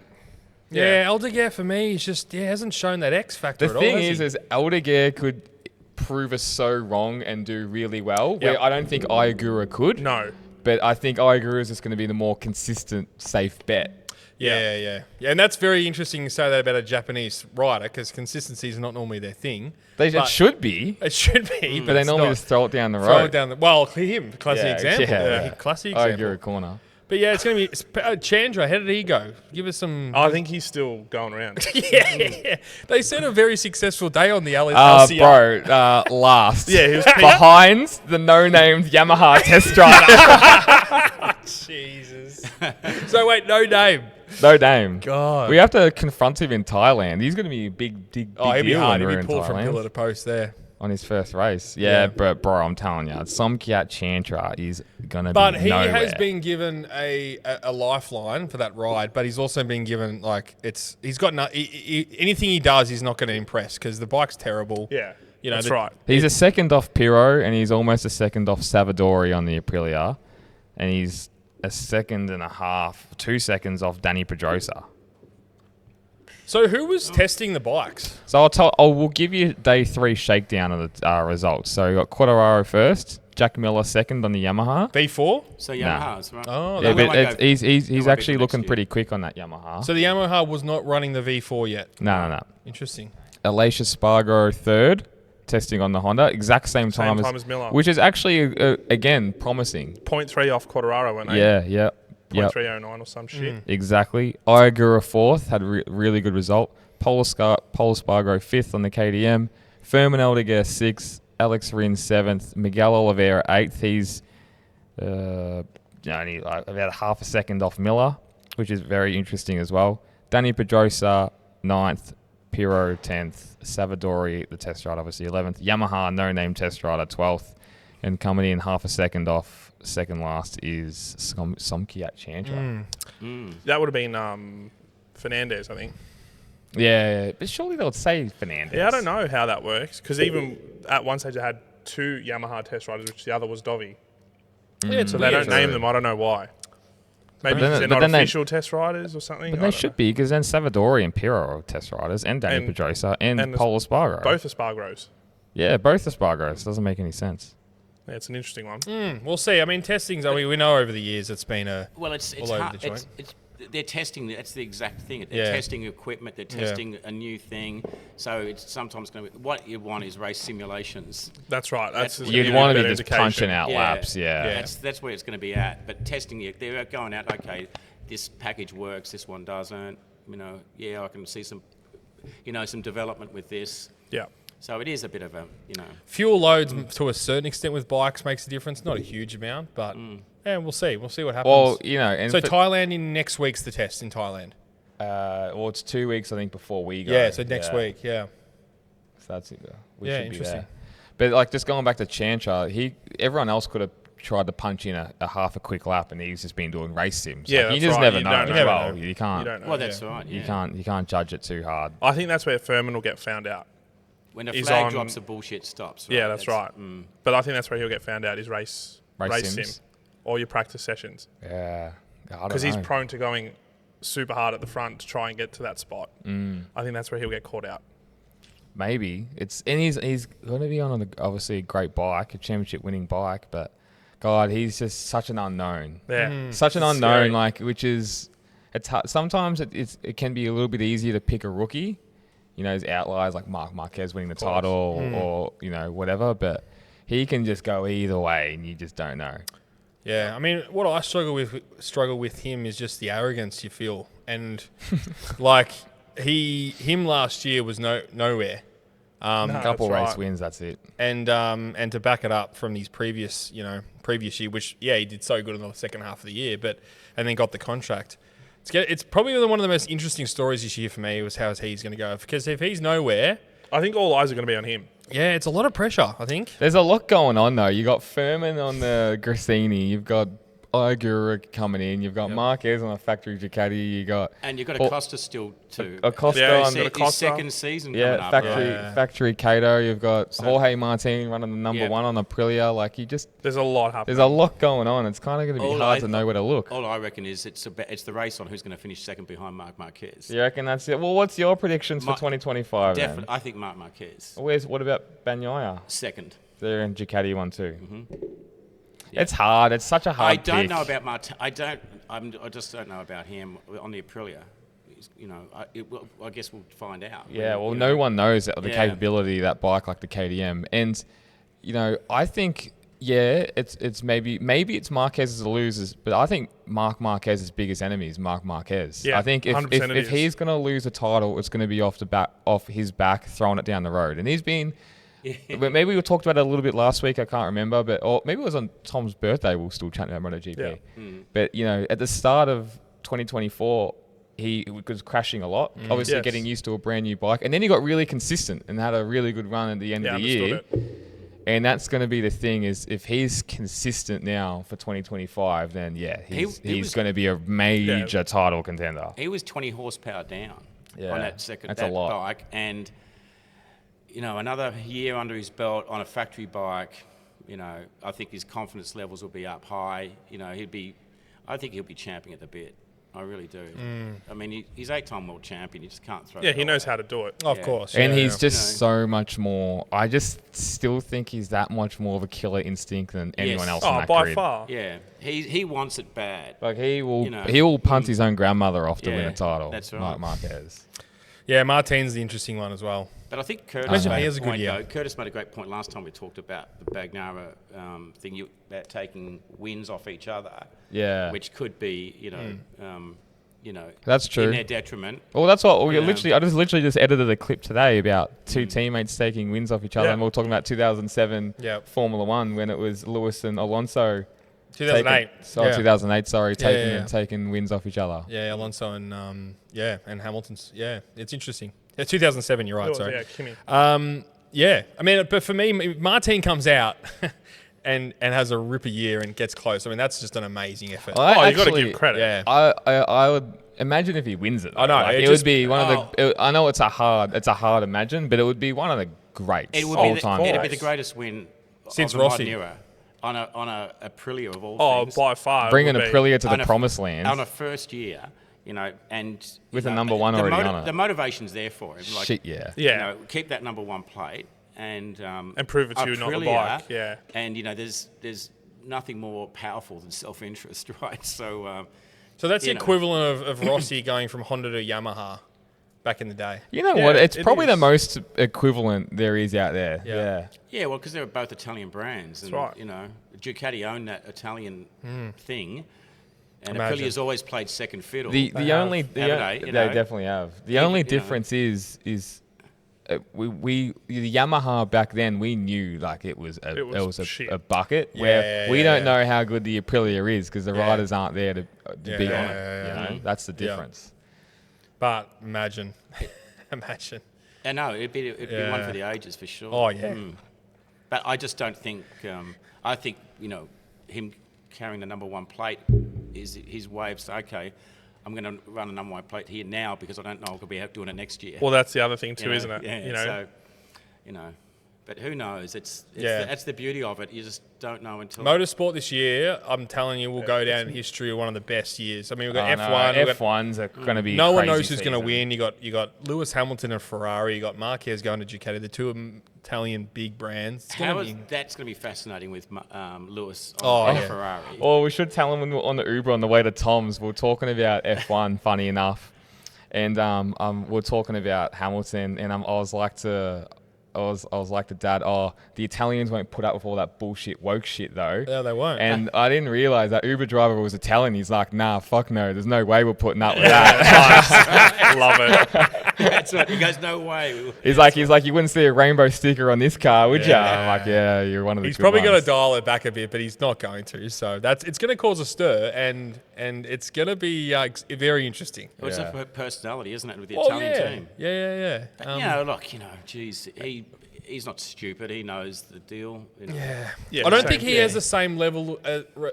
Yeah, Aldeguer for me is just hasn't shown that X factor at all. The thing is Aldeguer could prove us so wrong and do really well. Where I don't think Igura could. No. But I think Igura is just going to be the more consistent, safe bet. Yeah, and that's very interesting to say that about a Japanese rider because consistency is not normally their thing. It should be. It should be, but they normally just throw it down the road. Throw it down the... Well, him, classic example. Yeah. Classic example. You're a corner. But yeah, it's going to be... Chandra, how did he go? Give us some... I think he's still going around. yeah. They said a very successful day on the LCR. Bro, last. Yeah, he was behind the no-named Yamaha test driver. Jesus. So wait, no name. No name. God. We have to confront him in Thailand. He's going to be a big he'll deal be hard. when He'll we're be in pulled from Thailand. pillar to post there. On his first race. Yeah, but bro, I'm telling you, Somkiat Chantra is going to be But he nowhere. has been given a lifeline for that ride, but he's also been given, he's got anything he does, he's not going to impress because the bike's terrible. Yeah, that's right. He's a second off Pirro, and he's almost a second off Savadori on the Aprilia, and he's a second and a half, 2 seconds off Danny Pedrosa. So who was testing the bikes? So we'll give you day 3 shakedown of the results. So you got Quattararo first, Jack Miller second on the Yamaha. V4? So Yamaha's, right? Oh, yeah, but he's won't actually be looking next pretty quick on that Yamaha. So the Yamaha was not running the V4 yet? No. Interesting. Alicia Spargo third, testing on the Honda, exact same time as Miller. which is actually, again, promising. 0.3 off Quattararo, weren't they? Yeah. 0.309 or some shit. Exactly. Iagura fourth, had a really good result. Polo Spargo fifth on the KTM. Fermin Aldeguer sixth. Alex Rins seventh. Miguel Oliveira eighth. He's only about half a second off Miller, which is very interesting as well. Danny Pedrosa ninth. Pirro 10th. Savadori, the test rider, obviously 11th. Yamaha, no-name test rider, 12th. And coming in half a second off, second last is Somkiat Chantra. That would have been Fernandez, I think. Yeah, but surely they would say Fernandez. Yeah, I don't know how that works because even at one stage I had 2 Yamaha test riders, which the other was Dovi. Yeah, So they don't name them. I don't know why. Maybe they're not official test riders or something. But they should be because then Savadori and Pirro are test riders, and Danny Pedrosa and Polo Spargo. Both are Spargos. Yeah, both are Spargos. Doesn't make any sense. Yeah, it's an interesting one. We'll see. I mean, testings. We know over the years it's been it's all over hard. the joint. They're testing. That's the exact thing. They're testing equipment. They're testing a new thing. So it's sometimes going to be what you want is race simulations. That's right. You'd want to be just punching out laps. Yeah. That's where it's going to be at. But testing, they're going out. Okay, this package works. This one doesn't. I can see some development with this. Yeah. So it is a bit of a, Fuel loads to a certain extent with bikes makes a difference. Not a huge amount, but we'll see. We'll see what happens. Well, and so Thailand in next week's the test in Thailand. It's 2 weeks I think before we go. Yeah, so next week. Yeah. So that's it. We should be there. But just going back to Chantra, everyone else could have tried to punch in a half a quick lap, and he's just been doing race sims. Yeah, you just never know. You never know. You can't. You don't know. Well, that's right. Yeah. You can't judge it too hard. I think that's where Furman will get found out. When the flag drops, the bullshit stops. Right? Yeah, that's right. But I think that's where he'll get found out is race sim or your practice sessions. Yeah, because he's prone to going super hard at the front to try and get to that spot. I think that's where he'll get caught out. Maybe he's going to be on obviously a great bike, a championship-winning bike, but God, he's just such an unknown. Yeah, such an unknown. Which is it's hard. Sometimes it can be a little bit easier to pick a rookie. There's outliers like Marc Marquez winning the title or whatever, but he can just go either way, and you just don't know. Yeah, I mean, what I struggle with him is just the arrogance you feel, and him last year was nowhere. A couple race wins, that's it. And to back it up from his previous year, which he did so good in the second half of the year, and then got the contract. It's probably one of the most interesting stories this year for me was how he's going to go, because if he's nowhere, I think all eyes are going to be on him. Yeah, it's a lot of pressure, I think. There's a lot going on though. You got Furman on the Grassini, you've got Iagura coming in, you've got Marquez on a factory Ducati, and you've got Acosta still too. Acosta on his second season coming up. Factory Cato, you've got Jorge Martin running the number one on Aprilia. There's a lot happening. There's a lot going on. It's kind of going to be hard to know where to look. All I reckon is it's the race on who's going to finish second behind Marc Marquez. You reckon that's it? Well, what's your predictions for 2025? Definitely, I think Marc Marquez. What about Bagnaia? Second. They're in Ducati one too. Yeah. It's hard. It's such a hard I don't pick. know about Martin. I don't. I just don't know about him on the Aprilia. I guess we'll find out. Yeah, well, no one knows the capability of that bike like the KTM. And, I think, it's maybe it's Marquez's losers, but I think Marc Marquez's biggest enemy is Marc Marquez. Yeah, I think if he's going to lose a title, it's going to be off his back, throwing it down the road. And he's been... Maybe we talked about it a little bit last week. I can't remember, or maybe it was on Tom's birthday. We'll still chat about MotoGP. Yeah. But at the start of 2024, he was crashing a lot. Obviously, getting used to a brand new bike, and then he got really consistent and had a really good run at the end of the year. And that's going to be the thing: is if he's consistent now for 2025, then he's going to be a major title contender. He was 20 horsepower down on that lot. bike, and. Another year under his belt on a factory bike, I think his confidence levels will be up high. I think he'll be champing at the bit. I really do. I mean, he's 8-time world champion. He just can't throw it. Yeah, he knows how to do it. Of course. And he's just so much more. I just still think he's that much more of a killer instinct than anyone else in that by grid. far. Yeah, he wants it bad. Like he will punt his own grandmother off to win a title. That's right. Marc Marquez. Yeah, Martin's the interesting one as well. But I think Curtis made a good year. Curtis made a great point last time we talked about the Bagnara thing, about taking wins off each other. Yeah. Which could be, that's true. in their detriment. Well, that's what we literally. I just edited a clip today about two teammates taking wins off each other, and we were talking about 2007 Formula One when it was Lewis and Alonso. 2008. 2008. Sorry, taking wins off each other. Yeah, Alonso and and Hamilton's. Yeah, it's interesting. Yeah, 2007. You're right. Sorry. Kimi. I mean, but for me, Martin comes out and has a ripper year and gets close. I mean, that's just an amazing effort. You got to give credit. Yeah. I would imagine if he wins it. I know it would be one of the. I know it's a hard imagine, but it would be one of the greats all time. It'd be the greatest win since of the Rossi. modern era. On a Aprilia of all things. By far. Bring an Aprilia to the promised land. On a first year, and... With a number one already on it. The motivation's there for him. Like, keep that number one plate and prove it's you, not the bike. Yeah. And, there's nothing more powerful than self-interest, right? So that's the equivalent of Rossi going from Honda to Yamaha back in the day. You know what? It's probably the most equivalent there is out there. Yeah, well, because they were both Italian brands. And, that's right. Ducati owned that Italian thing. And Aprilia's always played second fiddle. They definitely have. The only difference is the Yamaha back then, we knew like it was a bucket. We don't know how good the Aprilia is because the riders aren't there to be on it. That's the difference. But imagine. I know it'd be one for the ages for sure. Oh yeah. But I just don't think. I think him carrying the number one plate is his way of saying, okay, I'm going to run a number one plate here now because I don't know I'll be doing it next year. Well, that's the other thing too, isn't it? Yeah. So, but who knows? That's the beauty of it. You just don't know until Motorsport this year. I'm telling you, will go down in history of one of the best years. I mean, we've got F1. F1s are going to be. No one knows who's going to win. You got Lewis Hamilton and Ferrari. You got Marquez going to Ducati. The two Italian big brands. That's going to be fascinating with Lewis on Ferrari. Well, we should tell him when we're on the Uber on the way to Tom's. We're talking about F1. Funny enough, and we're talking about Hamilton, and I was like to Dad, the Italians won't put up with all that bullshit woke shit though. Yeah, they won't. And I didn't realise that Uber driver was Italian. He's like, nah, fuck no. There's no way we're putting up with that. Love it. That's right. He goes, no way. He's like, you wouldn't see a rainbow sticker on this car, would ya? I'm like, yeah, you're one of the. He's probably going to dial it back a bit, but he's not going to. So it's going to cause a stir, and it's going to be very interesting. Well, it's a personality, isn't it, with the Italian team? Yeah. Look, geez, he's not stupid. He knows the deal. Yeah. I don't think he has the same level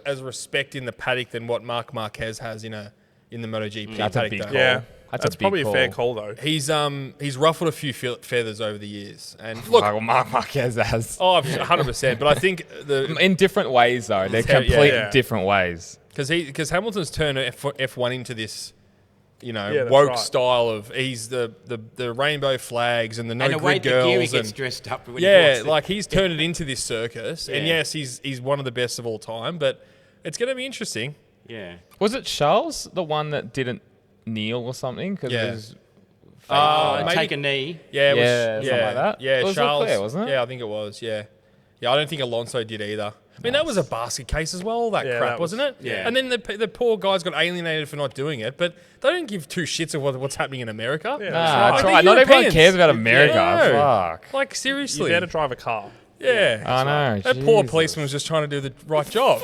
as respect in the paddock than what Marc Marquez has in the MotoGP That's paddock. A big call. Yeah. That's probably a fair call, though. He's ruffled a few feathers over the years, and look, Marc Marquez has. 100%. But I think in different ways though, they're completely different ways. Because Hamilton's turned F1 into this, woke right. style of he's the rainbow flags and the no grid the girls gear he and gets dressed up. When he's turned it into this circus. And yes, he's one of the best of all time, but it's going to be interesting. Yeah. Was it Charles, the one that didn't kneel or something? Because Yeah. it was Take a knee. Yeah, it was, something like that. Yeah, It was Charles, Leclerc, wasn't it? Yeah, I think it was. Yeah, I don't think Alonso did either. I mean, that was a basket case as well. That Yeah, crap, that was- wasn't it? yeah. And then the poor guys got alienated for not doing it, but they don't give two shits of what's happening in America. Yeah, Nah, that's that's Like, right. the Not everyone Europeans- cares about America. No. Fuck. Like You seriously. better drive a car. Yeah. I know. That poor Jesus. policeman was just trying to do the right job.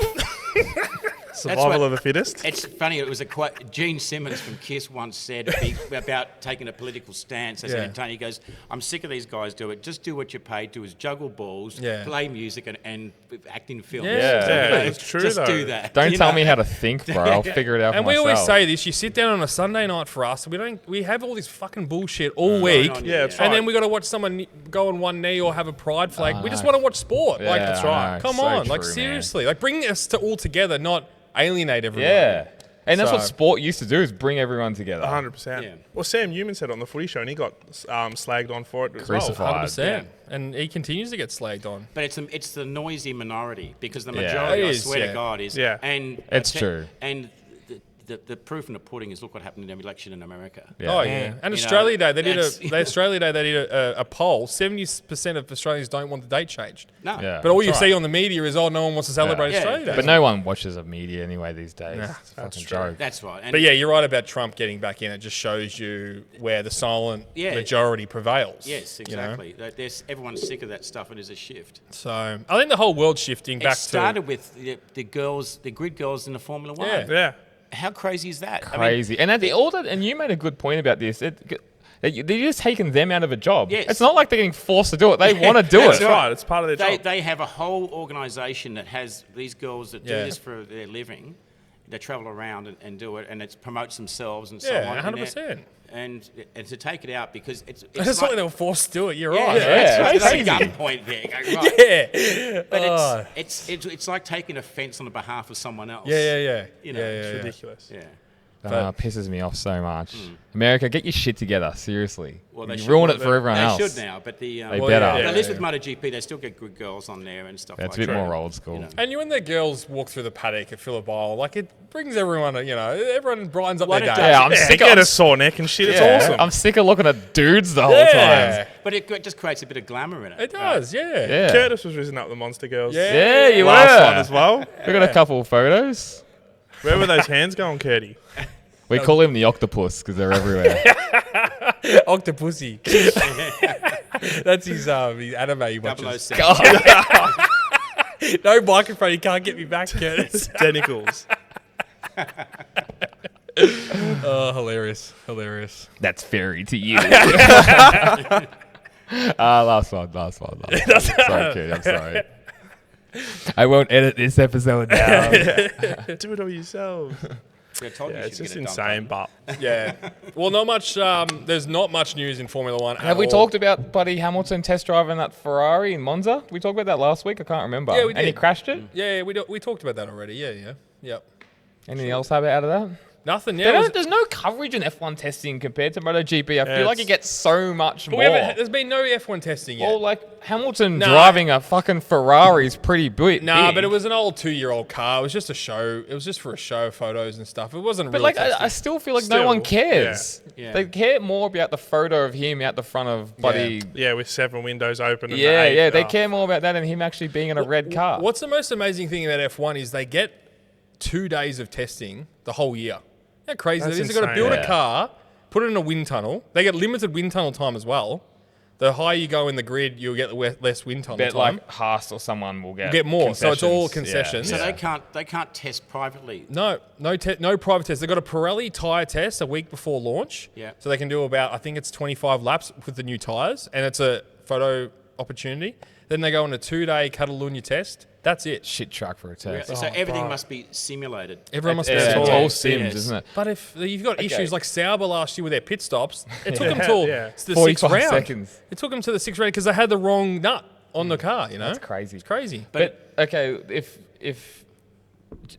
Survival what- of the fittest. It's funny. It was a quote Gene Simmons from Kiss once said about taking a political stance as an Yeah. entertainer. He goes, "I'm sick of these guys do it. Just do what you're paid to, is juggle balls, Yeah. play music, and act in films. Yeah. Yeah, it's true Just though. do that. Don't you tell know? me how to think, bro. I'll figure it out And for we myself. always say this: you sit down on a Sunday night for us, we have all this fucking bullshit all week, on, Yeah, it's and right. then we got to watch someone go on one knee or have a pride flag. We just know. want to watch sport. Yeah, Like, that's right. Come So on, like true, man. seriously, like bring us to all together, not alienate everyone. Yeah. And that's what So- sport used to do, is bring everyone together. 100%. Yeah. Well, Sam Newman said on the footy show, and he got slagged on for it as well. Crucified. 100%. And he continues to get slagged on. But it's the noisy minority, because the Yeah. majority, It I is, swear yeah. to God, is. Yeah. And It's true. And the proof in the pudding is look what happened in the election in America. Yeah. Oh yeah, and You Australia know, Day they that's- did a poll. 70% of Australians don't want the date changed. No. Yeah. But all you That's see right. on the media is, oh, no one wants to celebrate Yeah. Australia Day. But no one watches the media anyway these days. Nah, It's a fucking true. joke. That's right. And But yeah, you're right about Trump getting back in. It just shows you where the silent Yeah. majority prevails. yes, you know? exactly. Everyone's sick of that stuff. It is a shift. So I think the whole world's shifting It back started with the girls, the grid girls in the Formula One. Yeah. Yeah. How crazy is that? Crazy. And and you made a good point about this. They're just taking them out of a job. Yes. It's not like they're getting forced to do it. They want to do That's it. right. It's part of their job. They have a whole organisation that has these girls that do Yeah. this for their living. They travel around and do it, and it promotes themselves and so Yeah, on. 100%. And to take it out because it's It's like, like they were forced to do it. You're yeah, right. that's right. There's crazy. a gunpoint there. Going, right. Yeah. But Oh. it's like taking offence on the behalf of someone else. Yeah. You know, yeah, it's yeah. Ridiculous. Yeah. It pisses me off so much. America, get your shit together. Seriously. Well, they you should- ruin well, it for everyone they else. should now, but the They Well, better. yeah. but Yeah, at least with MotoGP, they still get good girls on there and stuff it's like a bit that. more old school. You know. And you and the girls walk through the paddock at Phillip Isle, like it brings everyone, everyone brightens up Well, their it day. does. Yeah, I'm Yeah, sick get of a sore neck and shit. It's yeah, awesome. I'm sick of looking at dudes the whole Yeah. time. But it just creates a bit of glamour in it. It does, yeah. Yeah. Curtis was risen up the Monster Girls. Yeah. Yeah, you Last were. one as well. We got a couple of photos. Where were those hands going, Curdy? We call him the octopus because they're everywhere. Octopussy. That's his anime he watches. 007. No microphone, you can't get me back, Curtis. Tentacles. Oh, hilarious. That's fairy to you. Last one. Sorry, kid. I'm sorry. I won't edit this episode now. Do it all yourselves. I told you Yeah, you it's should just get it insane, done. but Yeah. Well, not much. There's not much news in Formula One. Have we talked about Buddy Hamilton test driving that Ferrari in Monza? We talked about that last week. I can't remember. Yeah, we And he did. crashed it. Yeah, we talked about that already. Yeah. Yep. Anything else out of that? Nothing. Yeah. There's no coverage in F1 testing compared to MotoGP. I feel like it's- it gets so much But more. there's been no F1 testing yet. Well, like Hamilton Nah. driving a fucking Ferrari is pretty big. Nah, but it was an old 2-year-old car. It was just a show. It was just for a show, photos and stuff. It wasn't But real like, testing. I still feel like no Still, one cares. yeah. They care more about the photo of him out the front of Buddy. yeah, with 7 windows open. And Yeah, the 8, yeah. They care more about that than him actually being in a red car. What's the most amazing thing about F1 is they get 2 days of testing the whole year. How crazy That's that is. They've got to insane. build Yeah. a car, put it in a wind tunnel. They get limited wind tunnel time as well. The higher you go in the grid, you'll get less wind tunnel Bet time. like Haas or someone will get More. So it's all concessions. concessions. Yeah. So they can't test privately. No private test. They've got a Pirelli tyre test a week before launch. Yeah. So they can do about, I think it's 25 laps with the new tyres, and it's a photo opportunity. Then they go on a 2-day Catalunya test. That's it. Shit truck for a test. So everything must be simulated. Everyone must Yeah, be it's told. all Sims, Yes. isn't it? But if you've got issues like Sauber last year with their pit stops, it took them till Yeah. to the 45 6th round. seconds. It took them to the 6th round because they had the wrong nut on the car. That's crazy. It's crazy. But okay, if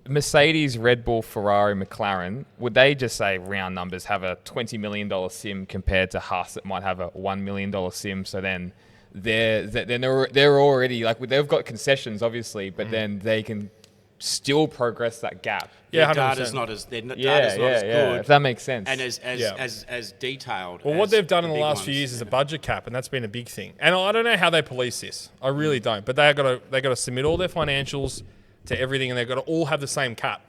Mercedes, Red Bull, Ferrari, McLaren, would they just say round numbers have a $20 million sim compared to Haas that might have a $1 million sim? So then they're already like they've got concessions obviously, but then they can still progress that gap. Their 100%. data's not as good. If that makes sense. And as detailed. Well, what they've done in the big last few ones, years is a budget cap, and that's been a big thing. And I don't know how they police this. I really don't. But they got to submit all their financials to everything, and they've got to all have the same cap.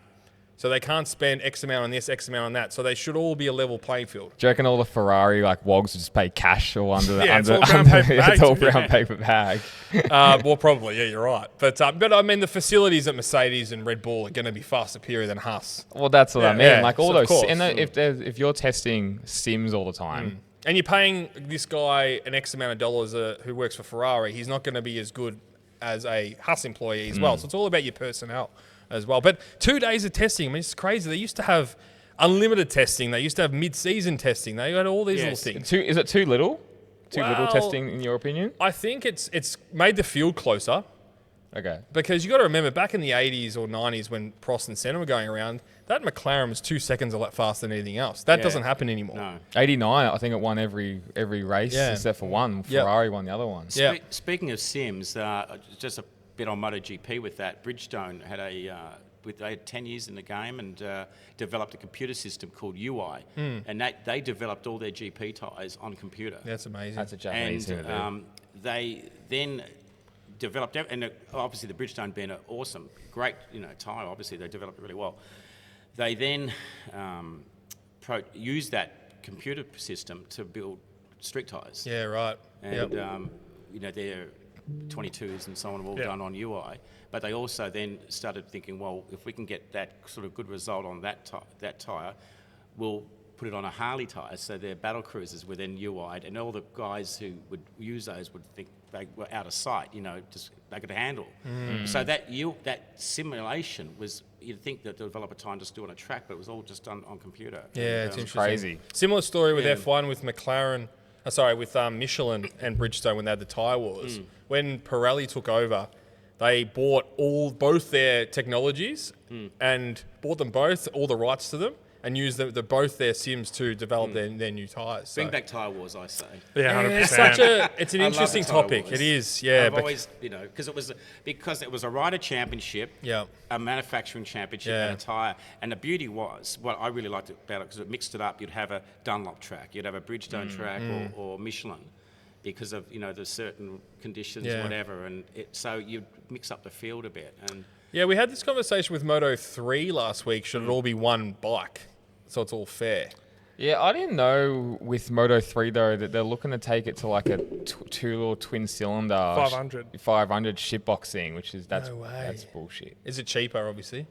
So they can't spend X amount on this, X amount on that. So they should all be a level playing field. Do you reckon all the Ferrari wogs would just pay cash or under the it's all brown paper bag. it's all brown paper bag? Well, probably, yeah, you're right. But I mean, the facilities at Mercedes and Red Bull are going to be far superior than Haas. Well, that's what I mean. Yeah, Like all so of those, course. and if you're testing sims all the time, And you're paying this guy an X amount of dollars who works for Ferrari, he's not going to be as good as a Haas employee as well. So it's all about your personnel as well. But 2 days of testing, I mean, it's crazy. They used to have unlimited testing. They used to have mid-season testing. They had all these little things. is it too little? Too little Well, testing, in your opinion? I think it's made the field closer. Okay. Because you got to remember, back in the 80s or 90s when Prost and Senna were going around, that McLaren was 2 seconds a lot faster than anything else. That doesn't happen anymore. No. 89, I think it won every race except for one. Ferrari won the other one. Yeah. Speaking of sims, just a bit on MotoGP with that. Bridgestone had they had 10 years in the game and developed a computer system called UI, and they developed all their GP tyres on computer. That's amazing. That's a Japanese thing to do. And they then developed, and obviously the Bridgestone being an awesome, great tyre, obviously they developed it really well. They then used that computer system to build street tyres. Yeah, right. And their 22s and so on are all done on UI. But they also then started thinking, well, if we can get that sort of good result on that tyre, we'll put it on a Harley tyre. So their battle cruisers were then UI'd, and all the guys who would use those would think they were out of sight, just they could handle. So that simulation was, you'd think that the developer time just do on a track, but it was all just done on computer. Yeah, And, it's interesting. Crazy. Similar story with F1 with McLaren. With Michelin and Bridgestone when they had the tyre wars. When Pirelli took over, they bought both their technologies and bought them both, all the rights to them, and used both their sims to develop their new tyres. Bring back tyre wars, I say. Yeah, 100%. It's an I love interesting the tyre topic. wars. It is, yeah. I've always, because it was a rider championship, a manufacturing championship, and a tyre. And the beauty was, what I really liked about it, because it mixed it up. You'd have a Dunlop track, you'd have a Bridgestone track, or Michelin, because of the certain conditions, whatever. And so you'd mix up the field a bit. And Yeah, we had this conversation with Moto 3 last week. Should it all be one bike, so it's all fair? Yeah, I didn't know with Moto 3 though that they're looking to take it to like a two or twin cylinder 500 shitbox thing, which is that's bullshit. Is it cheaper, obviously?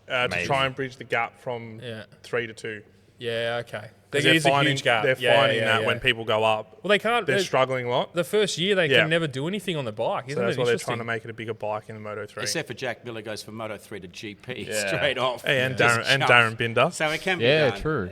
To try and bridge the gap from 3 to 2. Yeah, okay. Because It is a huge gap. They're finding that when people go up, Well, they can't. they're struggling a lot. The first year they can never do anything on the bike. So Isn't that's it why they're interesting? trying to make it a bigger bike in the Moto 3. except for Jack Miller goes from Moto 3 to GP straight off. Hey, and Just Darren jump. Binder. So it can be done. True.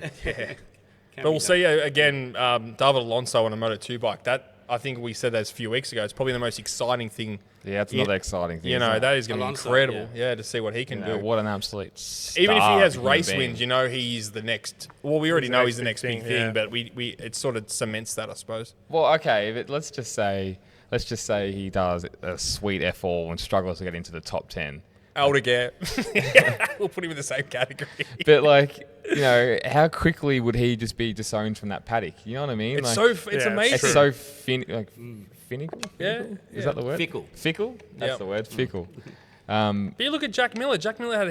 But we'll see again. David Alonso on a Moto 2 bike. That I think we said that a few weeks ago. It's probably the most exciting thing. Yeah, it's another exciting thing. That is going to be Alonso, incredible. Yeah, to see what he can do. What an absolute star. Even if he has human race being. wins, he's the next. Well, we already know he's the next big thing, yeah. but we it sort of cements that, I suppose. Well, okay, but let's just say he does a sweet F4 and struggles to get into the top 10. Aldeguer, we'll put him in the same category. But how quickly would he just be disowned from that paddock? You know what I mean? It's Like, amazing. it's so finicky. Yeah, Is that the word? Fickle. Fickle? That's Yep. the word. Fickle. But you look at Jack Miller. Jack Miller had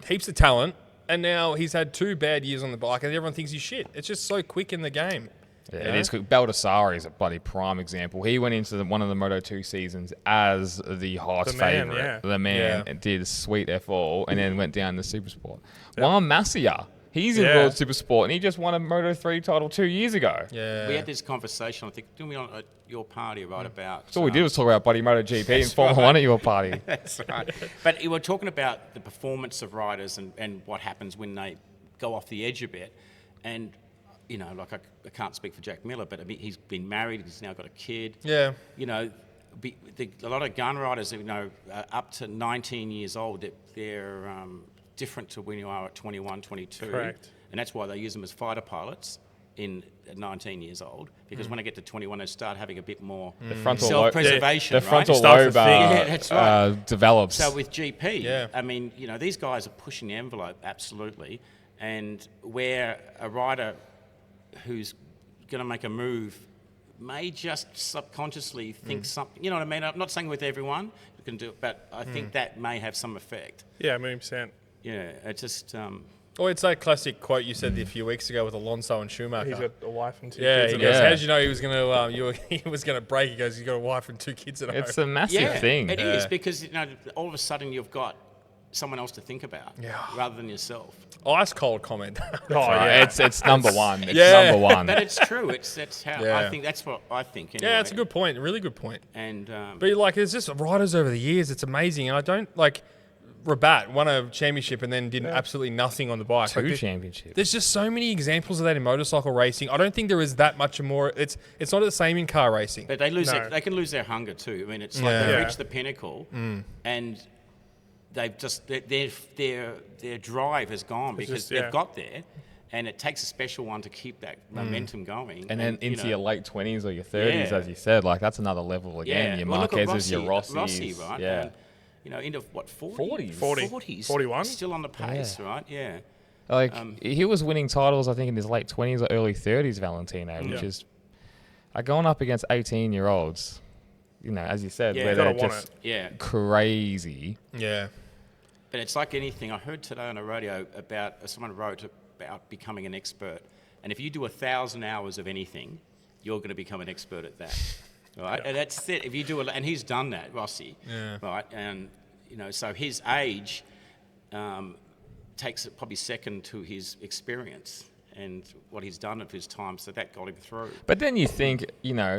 heaps of talent, and now he's had 2 bad years on the bike, and everyone thinks he's shit. It's just so quick in the game. Yeah, it is quick. Baldassarre is a bloody prime example. He went into one of the Moto 2 seasons as the hot favourite. The man did sweet F4 and then went down to Supersport. Juan Masia, he's in World Supersport and he just won a Moto 3 title 2 years ago. We had this conversation, I think, didn't we, on your party, right, about... So all we did was talk about bloody MotoGP and Formula 1 at your party. That's right. But you were talking about the performance of riders and what happens when they go off the edge a bit. And, I can't speak for Jack Miller, but he's been married, he's now got a kid. Yeah. A lot of gun riders, up to 19 years old, they're different to when you are at 21, 22. Correct. And that's why they use them as fighter pilots at 19 years old, because when I get to 21, I start having a bit more The frontal self-preservation. the frontal Starts lobe to think. that's right. develops. So with GP, Yeah. I mean, these guys are pushing the envelope absolutely, and where a rider who's going to make a move may just subconsciously think something. You know what I mean? I'm not saying with everyone you can do it, but I think that may have some effect. Yeah, 1,000,000%. Yeah, it's just. Or it's that classic quote you said a few weeks ago with Alonso and Schumacher. He's got a wife and 2 yeah, kids. he at goes, home. how did you know he was going to he was going to break? He goes, he's got a wife and 2 kids at home. It's a massive thing. It is, because all of a sudden you've got someone else to think about, Yeah. rather than yourself. Ice cold comment. Oh, yeah. It's number one. It's Yeah. number one. But it's true. That's how Yeah. I think. That's what I think. Anyway. Yeah, it's a good point. A really good point. And But like, there's just riders over the years. It's amazing, and I don't like. Rabat won a championship and then did absolutely nothing on the bike. Two Like, championships. there's just so many examples of that in motorcycle racing. I don't think there is that much more. It's not the same in car racing. But they lose. No. They can lose their hunger too. I mean, it's like Yeah. they Yeah. reach the pinnacle, and they've just their drive has gone because just- yeah. they've got there, and it takes a special one to keep that momentum going. And then you into know, your late 20s or your 30s, Yeah. as you said, like that's another level again. Your Well, look at Marquez's, your Rossies. Rossi, right? Yeah. And, into what 40s. 40s, 41? still on the pace, right? Yeah. Like he was winning titles, I think, in his late 20s or early 30s, Valentino, which Yeah. is going up against 18-year-olds. As you said, Yeah. where Gotta they're want just Yeah. crazy. Yeah. But it's like anything. I heard today on the radio about someone wrote about becoming an expert, and if you do 1,000 hours of anything, you're going to become an expert at that, right? And that's it. If you do, and he's done that, Rossi, right? And so his age takes it probably second to his experience and what he's done of his time. So that got him through. But then you think,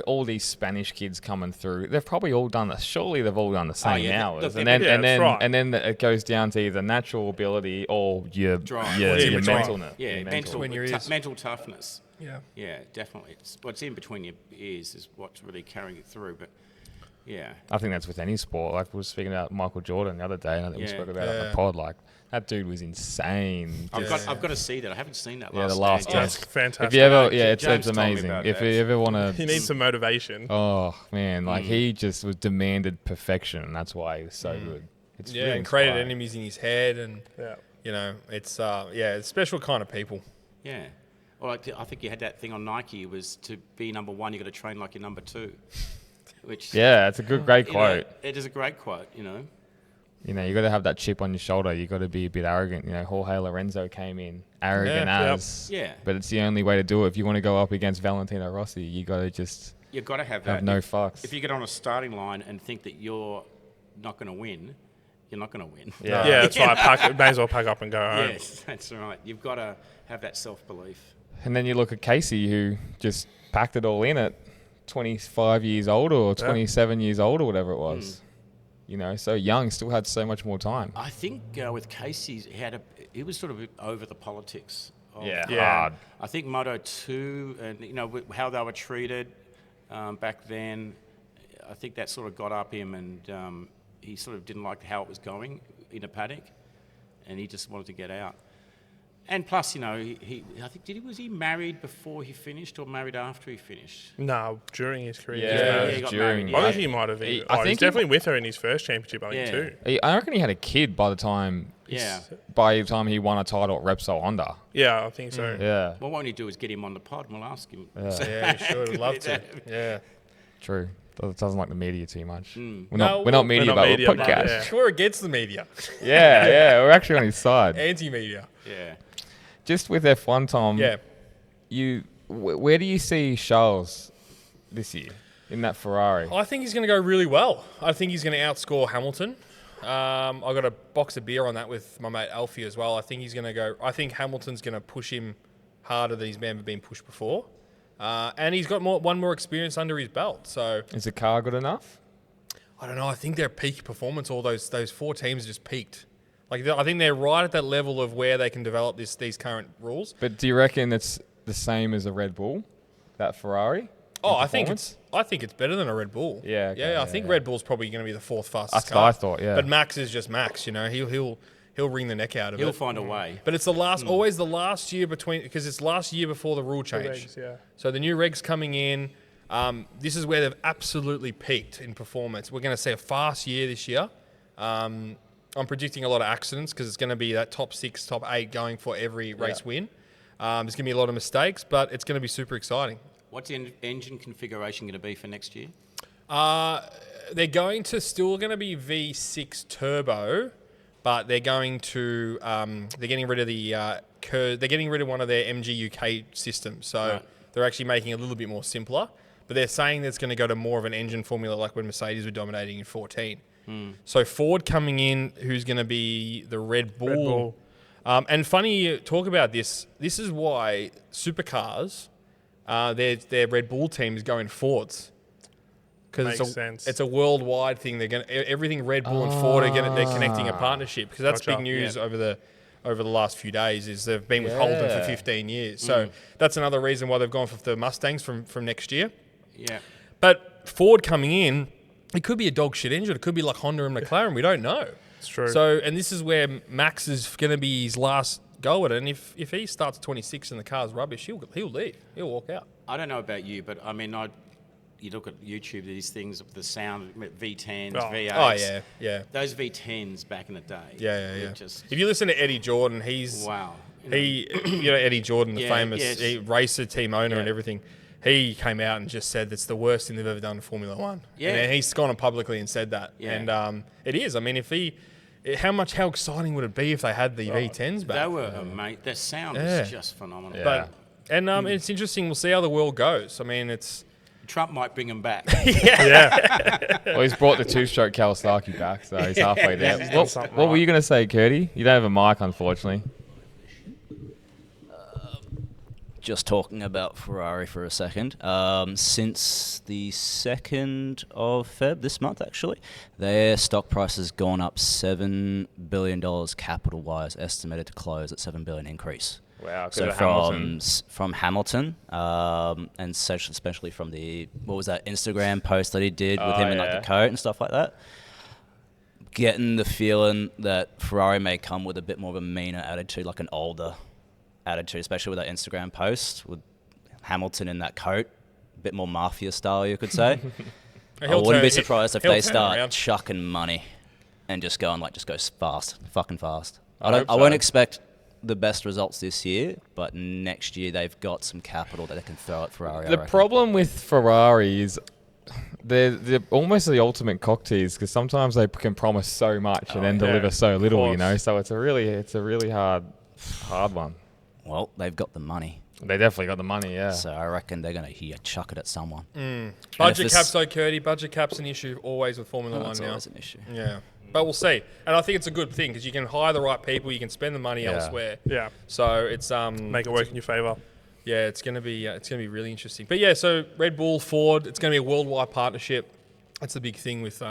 all these Spanish kids coming through, they've probably all done this. Surely they've all done the same yeah, hours, look, and then yeah, that's right. and then it goes down to either natural ability or your Drive. your Yeah, drive. mentalness. Yeah, your mental, Between your ears. mental toughness. Yeah. Yeah, definitely. It's what's in between your ears is what's really carrying it through. But yeah, I think that's with any sport. Like we were speaking about Michael Jordan the other day, and I think we Yeah. spoke about it on Yeah. the pod. Like that dude was insane. I've got to see that. I haven't seen that. Yeah, the last last Stand. one. That's fantastic. If you ever, James it's told me amazing. about If that. you ever want He to, needs some motivation. oh man, like he just was demanded perfection, and that's why he was so good. It's Yeah, really and created inspiring. enemies in his head, and Yeah. it's it's special kind of people. Yeah. Well, I think you had that thing on Nike. Was to be number one, you got to train like you're number two. Which Yeah, it's a great you know, quote. it is a great quote. You got to have that chip on your shoulder. You got to be a bit arrogant. Jorge Lorenzo came in arrogant Yeah. as, Yeah. but it's the only way to do it. If you want to go up against Valentino Rossi, you got to just You've got to have have that. no fucks. If you get on a starting line and think that you're not going to win, you're not going to win. Yeah. Yeah, that's right. May as well pack up and go home. Yes, that's right. You've got to have that self-belief. And then you look at Casey, who just packed it all in at 25 years old or 27 years old or whatever it was. So young, still had so much more time. I think with Casey, he was sort of over the politics. Yeah. Hard. I think Moto 2 and how they were treated back then, I think that sort of got up him, and he sort of didn't like how it was going in a paddock, and he just wanted to get out. And plus, was he married before he finished or married after he finished? No, during his career. Yeah, he got during. married, I yeah. think he might have. I He's think he- definitely with her in his first championship, I think, Yeah. too. I reckon he had a kid by the time. Yeah. By the time he won a title at Repsol Honda. Yeah, I think so. Yeah. Well, what we need to do is get him on the pod and we'll ask him. Yeah, you should. Would love to. Yeah. True. Doesn't like the media too much. We're No, not media, not but media, we're but podcast. yeah. We're against the media. Yeah, we're actually on his side. Anti-media. Yeah. Just with F1, Tom. Yeah. Where do you see Charles this year in that Ferrari? I think he's going to go really well. I think he's going to outscore Hamilton. I got a box of beer on that with my mate Alfie as well. I think he's going to go. I think Hamilton's going to push him harder than he's ever been pushed before, and he's got one more experience under his belt. So Is the car good enough? I don't know. I think their peak performance, all those four teams just peaked. Like I think they're right at that level of where they can develop these current rules. But do you reckon it's the same as a Red Bull, that Ferrari? Oh, in I think performance? it's better than a Red Bull. Yeah, okay, I yeah, think yeah. Red Bull's probably going to be the fourth fastest That's car. what I thought, yeah. But Max is just Max. He'll he'll wring the neck out of it. He'll find a way. But it's always the last year because it's last year before the rule change. Regs, yeah. So the new regs coming in. This is where they've absolutely peaked in performance. We're going to see a fast year this year. I'm predicting a lot of accidents because it's going to be that top 6, top 8 going for every race win. There's going to be a lot of mistakes, but it's going to be super exciting. What's the engine configuration going to be for next year? They're still going to be V6 turbo, but they're going to they're getting rid of they're getting rid of one of their MG UK systems, so they're actually making it a little bit more simpler. But they're saying that it's going to go to more of an engine formula like when Mercedes were dominating in 14. So Ford coming in, who's going to be the Red Bull. And funny you talk about this. This is why supercars, their Red Bull team is going Fords. Because it's a worldwide thing. They're going everything Red Bull and Ford they're connecting a partnership, because that's big news over the last few days. Is they've been with Holden for 15 years, so that's another reason why they've gone for the Mustangs from next year. Yeah, but Ford coming in, it could be a dog shit engine. It could be like Honda and McLaren. We don't know. It's true. So, and this is where Max is going to be his last go at it. And if he starts 26 and the car's rubbish, he'll leave. He'll walk out. I don't know about you, but I mean, you look at YouTube, these things of the sound, V10s, V8s. Oh, yeah. Those V10s back in the day. Yeah. If you listen to Eddie Jordan, he's... Wow. Eddie Jordan, the famous racer, team owner and everything, he came out and just said that's the worst thing they've ever done in Formula One. Yeah. And he's gone on publicly and said that. Yeah. And it is. I mean, how exciting would it be if they had the V10s back? They were, mate. Their sound was just phenomenal. Yeah. But it's interesting. We'll see how the world goes. I mean, Trump might bring him back. Well, he's brought the 2-stroke Kawasaki back, so he's halfway there. What were you going to say, Curdy? You don't have a mic, unfortunately. Just talking about Ferrari for a second. Since the 2nd of Feb, this month actually, their stock price has gone up $7 billion capital-wise, estimated to close at $7 billion increase. Wow, so from Hamilton, and especially from what was that Instagram post that he did with him in like the coat and stuff like that. Getting the feeling that Ferrari may come with a bit more of a meaner attitude, like an older attitude, especially with that Instagram post with Hamilton in that coat, a bit more mafia style, you could say. I wouldn't be surprised if they start chucking money and just go fucking fast. I won't expect the best results this year, but next year they've got some capital that they can throw at Ferrari. The problem with Ferrari is they're almost the ultimate cocktease, because sometimes they can promise so much and then deliver so little, so it's a really hard one. Well, they've got the money. They definitely got the money, yeah. So I reckon they're going to chuck it at someone. Budget cap's Curdy. Budget cap's an issue always with Formula One now. It's always an issue. Yeah. But we'll see. And I think it's a good thing, because you can hire the right people, you can spend the money elsewhere. Yeah. So it's make it work in your favour. Yeah, it's gonna be really interesting. But yeah, so Red Bull, Ford, it's gonna be a worldwide partnership. That's the big thing with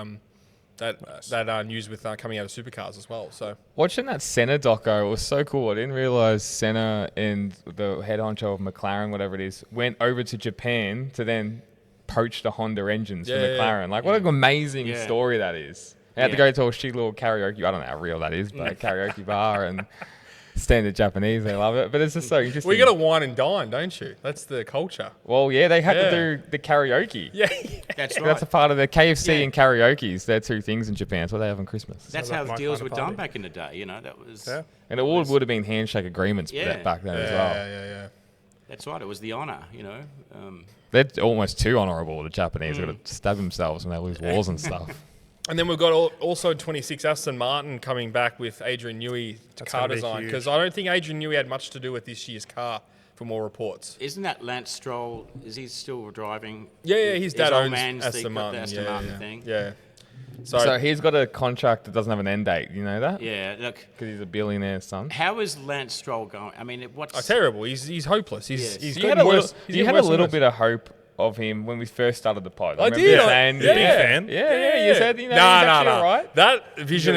that news with coming out of supercars as well. So watching that Senna doco, it was so cool. I didn't realize Senna and the head honcho of McLaren, whatever it is, went over to Japan to then poach the Honda engines from McLaren. Like, what an amazing story that is. They had to go to a shitty little karaoke, I don't know how real that is, but a karaoke bar, and standard Japanese, they love it. But it's just so interesting. Well, you got to wine and dine, don't you? That's the culture. Well, yeah, they had to do the karaoke. Yeah. That's right. That's a part of the KFC and karaoke's. They're two things in Japan. That's what they have on Christmas. That's how the deals were done back in the day, that was... Yeah. And it would have been handshake agreements back then as well. Yeah. That's right. It was the honour, They're almost too honourable, the Japanese. They've got to stab themselves when they lose wars and stuff. And then we've got also 26 Aston Martin coming back with Adrian Newey to car design, because I don't think Adrian Newey had much to do with this year's car, from all reports. Isn't that Lance Stroll? Is he still driving? Yeah, his dad owns Aston Martin. The Aston Martin thing. Yeah. So he's got a contract that doesn't have an end date. You know that? Yeah. Look, because he's a billionaire's son. How is Lance Stroll going? I mean, what's terrible? He's hopeless. He's you had a little bit of hope of him when we first started the pod. I did. Big fan. Yeah. You said, he's actually all right. That vision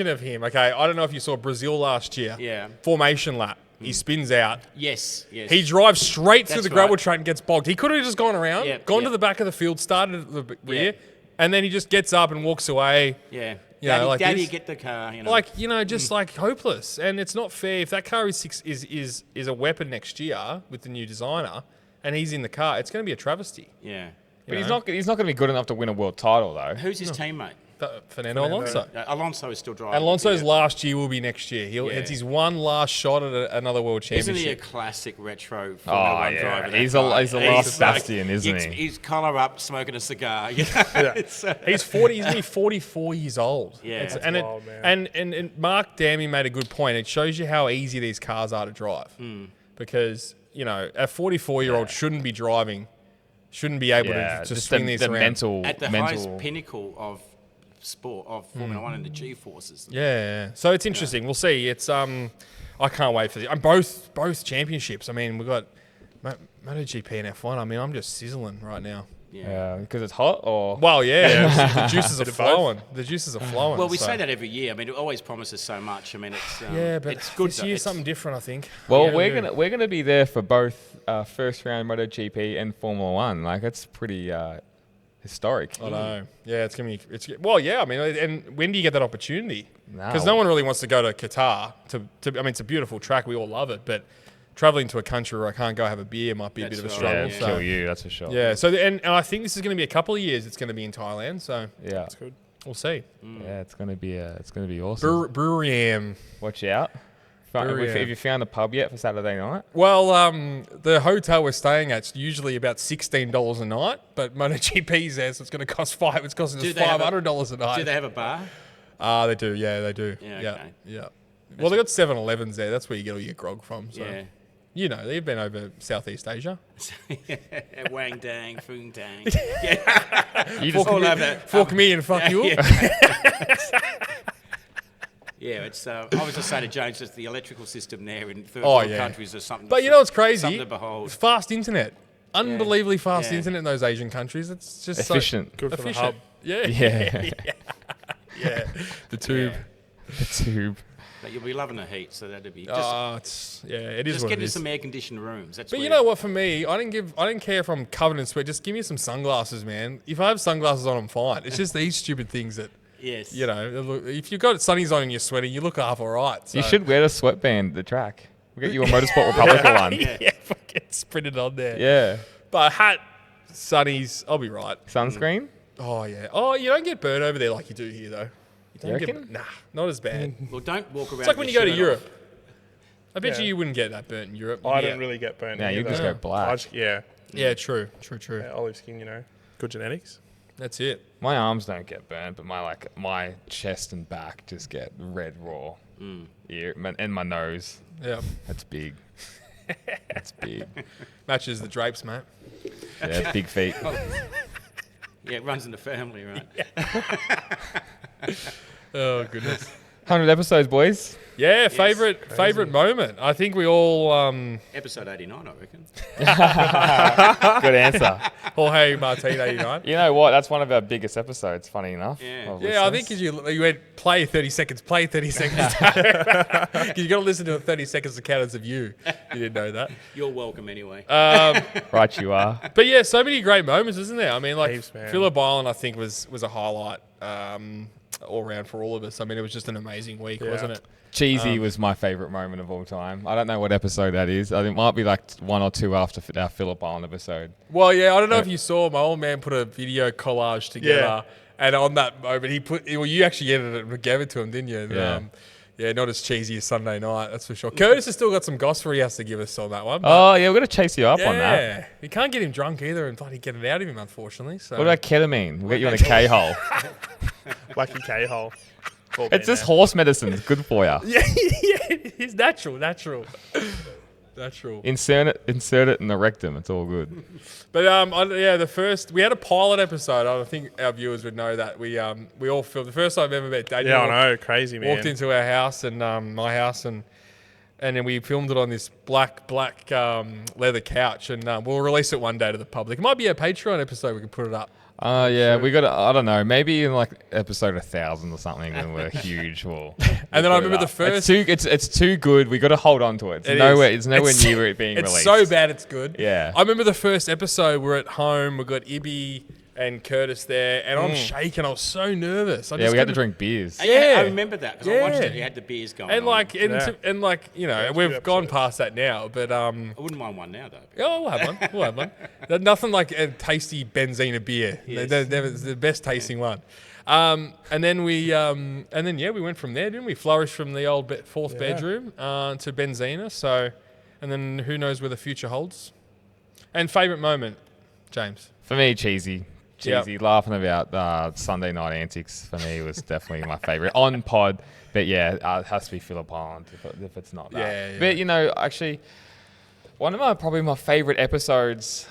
of him. Okay, I don't know if you saw Brazil last year. Yeah. Formation lap. He spins out. Yes. He drives straight through the gravel track and gets bogged. He could have just gone around, to the back of the field, started at the rear, and then he just gets up and walks away. Yeah. You know, like Daddy, this. get the car. You know. Like, you know, just like hopeless. And it's not fair. If that car is a weapon next year with the new designer and he's in the car, it's going to be a travesty. Yeah. But he's not going to be good enough to win a world title, though. Who's his teammate? Fernando Alonso. Alonso is still driving. And Alonso's last year will be next year. It's his one last shot at another world championship. Isn't he a classic retro Formula One driver? He's the last bastion, isn't he? He's collar up, smoking a cigar. You know? He's 40. He's only 44 years old. Yeah, wild, man. And Mark Dammy made a good point. It shows you how easy these cars are to drive, because you know a 44-year-old shouldn't be driving, shouldn't be able to swing these around at the highest pinnacle of sport of Formula One and the G-forces. Yeah. So it's interesting. We'll see. It's I can't wait for this. Both championships. I mean, we've got MotoGP and F1. I mean, I'm just sizzling right now. Yeah, because it's hot, or well, the juices are flowing. The juices are flowing. Well, we say that every year. I mean, it always promises so much. I mean, it's but it's good. This year's something different, I think. Well, we're gonna be there for both first round MotoGP and Formula One. Like, it's pretty historic. I know. Yeah, it's gonna be. I mean, and when do you get that opportunity? Because No. no one really wants to go to Qatar. I mean, it's a beautiful track. We all love it, but traveling to a country where I can't go have a beer might be a bit of a struggle. Yeah, kill you, that's for sure. Yeah. So and I think this is going to be a couple of years. It's going to be in Thailand. So Yeah, That's good. we'll see. yeah, it's gonna be awesome. Brewery. Watch out. Have you found a pub yet for Saturday night? Well, the hotel we're staying at is usually about $16 a night, but MotoGP's there, so it's going to cost It's costing us $500 a night. Do they have a bar? They do. Yeah, they do. Yeah, Yeah. okay. Yeah. Well, they got 7-Elevens there. That's where you get all your grog from. So. Yeah. You know, they've been over Southeast Asia. Wang dang, foong dang. You just all have that. Fuck me and fuck you. Yeah, it's. I was just saying to James, just the electrical system there in third world countries is something. But you know what's crazy? Something to behold. It's fast internet. Unbelievably fast internet in those Asian countries. It's just efficient. Good for the efficient. hub. Yeah. Yeah. The tube. The tube. But you'll be loving the heat, so that'd be. It is Just what get it into is. some air-conditioned rooms. That's. But where you know what? For me, I didn't care if I'm covered in sweat. Just give me some sunglasses, man. If I have sunglasses on, I'm fine. It's just these stupid things that. Yes. You know, if you've got sunnies on and you're sweating, you look half all right. So. You should wear a sweatband at the track. We'll get you a Motorsport Republica one. Yeah, fucking printed on there. Yeah. But hat, sunnies, I'll be right. Sunscreen? Oh, yeah. Oh, you don't get burnt over there like you do here, though. You reckon? Nah, not as bad. Well, don't walk around. It's like when with you go your to shirt Europe. off. I bet you wouldn't get that burnt in Europe. I don't really get burnt. No, you either. just go black. Yeah, Yeah, true. olive skin, you know. Good genetics. That's it. My arms don't get burnt, but my chest and back just get red raw. And my nose. Yeah. That's big. That's big. Matches the drapes, mate. Yeah, big feet. Yeah, it runs in the family, right? Oh, goodness. 100 episodes, boys. Yeah, favorite moment. I think we all Episode 89, I reckon. Good answer. Jorge Martin 89. You know what? That's one of our biggest episodes, funny enough. Yeah. of Yeah, I listeners. think because you went play 30 seconds. Because you got to listen to it 30 seconds to count as a view. You didn't know that. You're welcome anyway. Right, you are. But yeah, so many great moments, isn't there? I mean, like Heaps, man. Phillip Island, I think was a highlight all around for all of us. I mean, it was just an amazing week, wasn't it? Cheesy was my favourite moment of all time. I don't know what episode that is. I think it might be like one or two after our Phillip Island episode. Well, yeah, I don't know if you saw, my old man put a video collage together, Yeah. and on that moment, you actually edited it and gave it to him, didn't you? And, Yeah. yeah, not as cheesy as Sunday night, that's for sure. Curtis has still got some gospel he has to give us on that one. Oh, yeah, we're going to chase you up on that. Yeah, you can't get him drunk either and bloody get it out of him, unfortunately. So. What about ketamine? We'll get you on a K-hole. Lucky K-hole. It's just horse medicine. It's good for you. Yeah, it's natural. Insert it in the rectum. It's all good. But we had a pilot episode. I think our viewers would know that we all filmed the first time I ever met Daniel. Yeah, I know. Crazy, man. Walked into our house and my house and then we filmed it on this black leather couch and we'll release it one day to the public. It might be a Patreon episode. We can put it up. Yeah, we got to, I don't know, maybe in like episode 1,000 or something when we're huge. And then I remember the first. It's too good. We got to hold on to it. It's nowhere near it being it's released. so bad it's good. Yeah. I remember the first episode. We're at home. We got Ibby. and Curtis there, and I'm shaking. I was so nervous. We had to drink beers. Yeah. I remember that because I watched it. You had the beers going And on. we've gone past that now, but I wouldn't mind one now, though. yeah, we'll have one. There's nothing like a tasty Benzina beer. Yes. They're the best tasting one. And then we went from there, didn't we? Flourished from the old fourth bedroom to Benzina. So, and then who knows where the future holds. And favourite moment, James? For me, cheesy. Laughing about Sunday night antics for me was definitely my favourite on pod. But it has to be Phillip Island if it's not that. But actually, one of my favourite episodes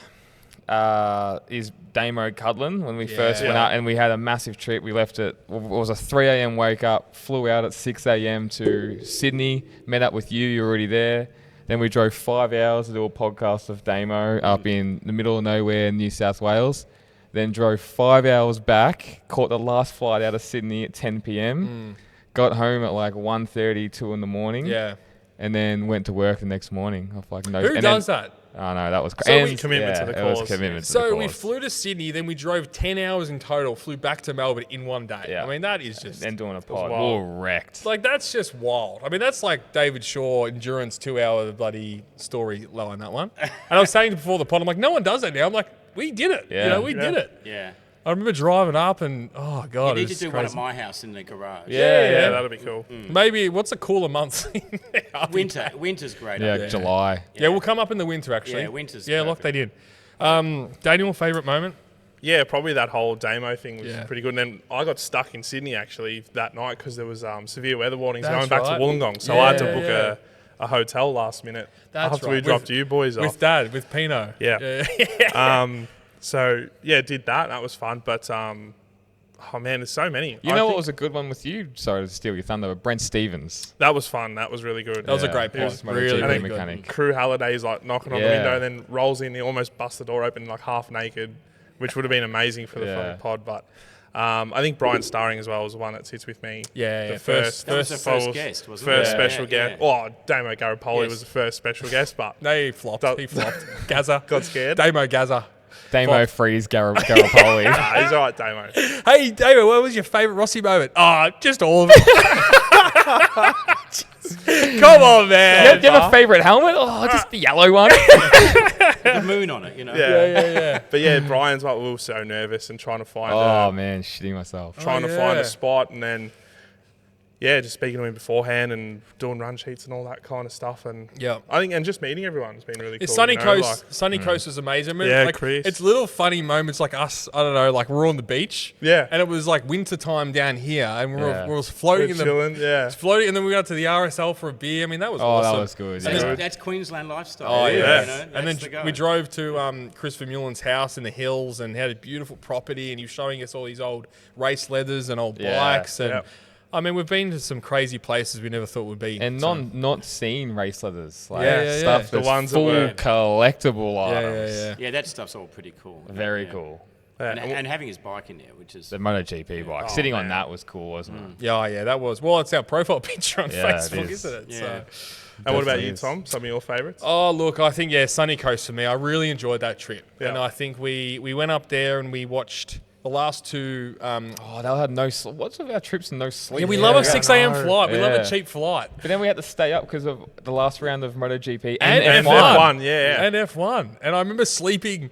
is Damo Cudlin when we first went out and we had a massive trip. We left it was a 3 a.m. wake up, flew out at 6 a.m. to Sydney, met up with you. You were already there. Then we drove 5 hours to do a podcast of Damo up in the middle of nowhere in New South Wales. Then drove 5 hours back, caught the last flight out of Sydney at 10 p.m. Got home at like 1:30, 2 in the morning. Yeah. And then went to work the next morning. Who does that? Oh, no, that was crazy. Commitment to the cause. It was commitment to So the cause. we flew to Sydney, then we drove 10 hours in total, flew back to Melbourne in one day. Yeah. I mean, that is just... Then doing a pod. We wild. were wrecked. Like, that's just wild. I mean, that's like David Shaw endurance 2-hour bloody storyline, that one. And I was saying before the pod, I'm like, no one does that now. I'm like, we did it. Yeah. We did it. Yeah. I remember driving up and, oh, God, You it need was to do crazy. one at my house in the garage. Yeah, that'll be cool. Maybe, what's a cooler month? Winter's great. Yeah, July. Yeah, we'll come up in the winter, actually. Yeah, winter's lock that perfect. in. Daniel, favourite moment? Yeah, probably that whole Damo thing was Yeah. pretty good. And then I got stuck in Sydney actually that night because there was severe weather warnings That's going back right. to Wollongong. So I had to Yeah, book yeah. a hotel last minute That's after right. we dropped you boys With off. Dad, with Pino. Yeah. So yeah, did that. That was fun. But oh man, there's so many. You I know what think was a good one with you? Sorry to steal your thunder, but Brent Stevens. that was fun. That was really good. That was a great He was pod. MotoGP Really, really mechanic. good. Crew Halliday's like knocking on the Yeah. window and then rolls in. He almost busts the door open like half naked, which would have been amazing for the Yeah. fucking pod. But I think Brian Starring as well was the one that sits with me. Yeah, the yeah. first That was the first guest, wasn't it? First Yeah. special Yeah, guest. yeah. Oh, Damo Garipoli Yes. was the first special guest, but No, he flopped. Got- Gaza. got scared. Damo Gaza. Damo Freeze Garipoli. Nah, he's all right, Damo. Hey, Damo, what was your favourite Rossi moment? Oh, just all of it. Come on, man. Do you have a favourite helmet? Oh, just the yellow one. The moon on it, you know. Yeah. But yeah, Brian's like, we were so nervous and trying to find Oh, man, shitting myself. trying to yeah. find a spot, and then just speaking to him beforehand and doing run sheets and all that kind of stuff, and Yeah. I think and just meeting everyone has been really cool. Sunny you know, Coast, like- Sunny Coast was amazing. Yeah, like, Chris. It's little funny moments like us. I don't know, like we're on the beach. Yeah. And it was like winter time down here, and Yeah. we were floating we're in the chilling, yeah. floating, and then we got to the RSL for a beer. I mean, that was Oh, awesome. that was good. That's, Yeah. that's Queensland lifestyle. Oh, yeah. Yeah. You know, And that's then the go. we drove to Chris Vermeulen's house in the hills and had a beautiful property, and he was showing us all these old race leathers and old Yeah. bikes. And Yep. I mean, we've been to some crazy places we never thought we'd be. And So- not seen race leathers. Like Yeah, yeah, stuff yeah. The that's ones that full were- collectible items. yeah. Yeah, that stuff's all pretty cool. Very Yeah. cool. Yeah. And having his bike in there, which is The MotoGP bike. Oh, Sitting on man. that was cool, wasn't it? Yeah, that was. Well, it's our profile picture on Yeah, it Facebook, is. isn't it? Yeah. So. And what about Definitely you, is. Tom? Some of your favourites? Oh, look, I think, Sunny Coast for me. I really enjoyed that trip. Yeah. And I think we went up there and we watched the last two. Oh, they had no. What's with our trips and no sleep? Yeah, we love a 6 a.m. no. flight. We love Yeah. a cheap flight. But then we had to stay up because of the last round of MotoGP And and F1. F1, yeah. And F1. And I remember sleeping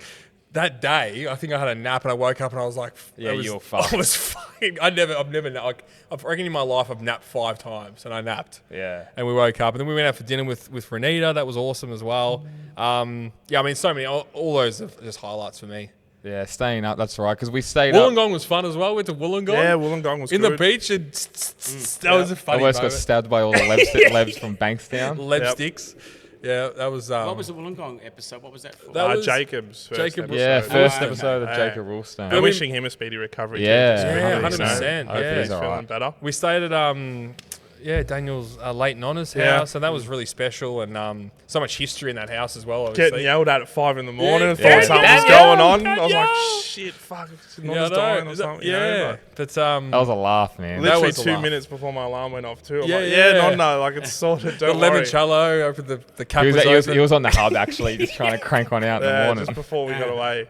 that day. I think I had a nap and I woke up and I was like, Yeah, I was, you were fucked. I was fucking, I've never, like, I reckon in my life I've napped 5 times and I napped. Yeah. And we woke up and then we went out for dinner with Renita. That was awesome as well. I mean, so many, all those are just highlights for me. Yeah, staying up. That's right. Because we stayed up. Wollongong was fun as well. Went to Wollongong. Yeah, Wollongong was in good. the beach, and that was a I funny almost got moment. stabbed by all the lebs from Bankstown. Leb Yep. sticks. Yeah, that was. what was the Wollongong episode? What was that for? That was Jacob's first Jacob- episode. Yeah, first okay. episode of Yeah. Jacob Rulstone. And wishing him a speedy recovery. Yeah, too, Yeah, 100%. 100%. Hope Yeah. He's he's all feeling right. better. We stayed at Daniel's Leighton Honours Yeah. house, and that was really special, and so much history in that house as well. Obviously. Getting yelled at 5 in the morning and Yeah. thought something was Daniel, going on. I was Daniel. like, shit, fuck, it's not Yeah, I just dying know. or something. Yeah, You know, but That was a laugh, man. That literally was a 2 laugh. minutes before my alarm went off too. I'm Yeah, like, yeah. no, like it's sorted. the Don't worry. limoncello opened the cap He was was open. he was on the hub actually, just trying to crank one out in the Yeah, morning. just before we got away.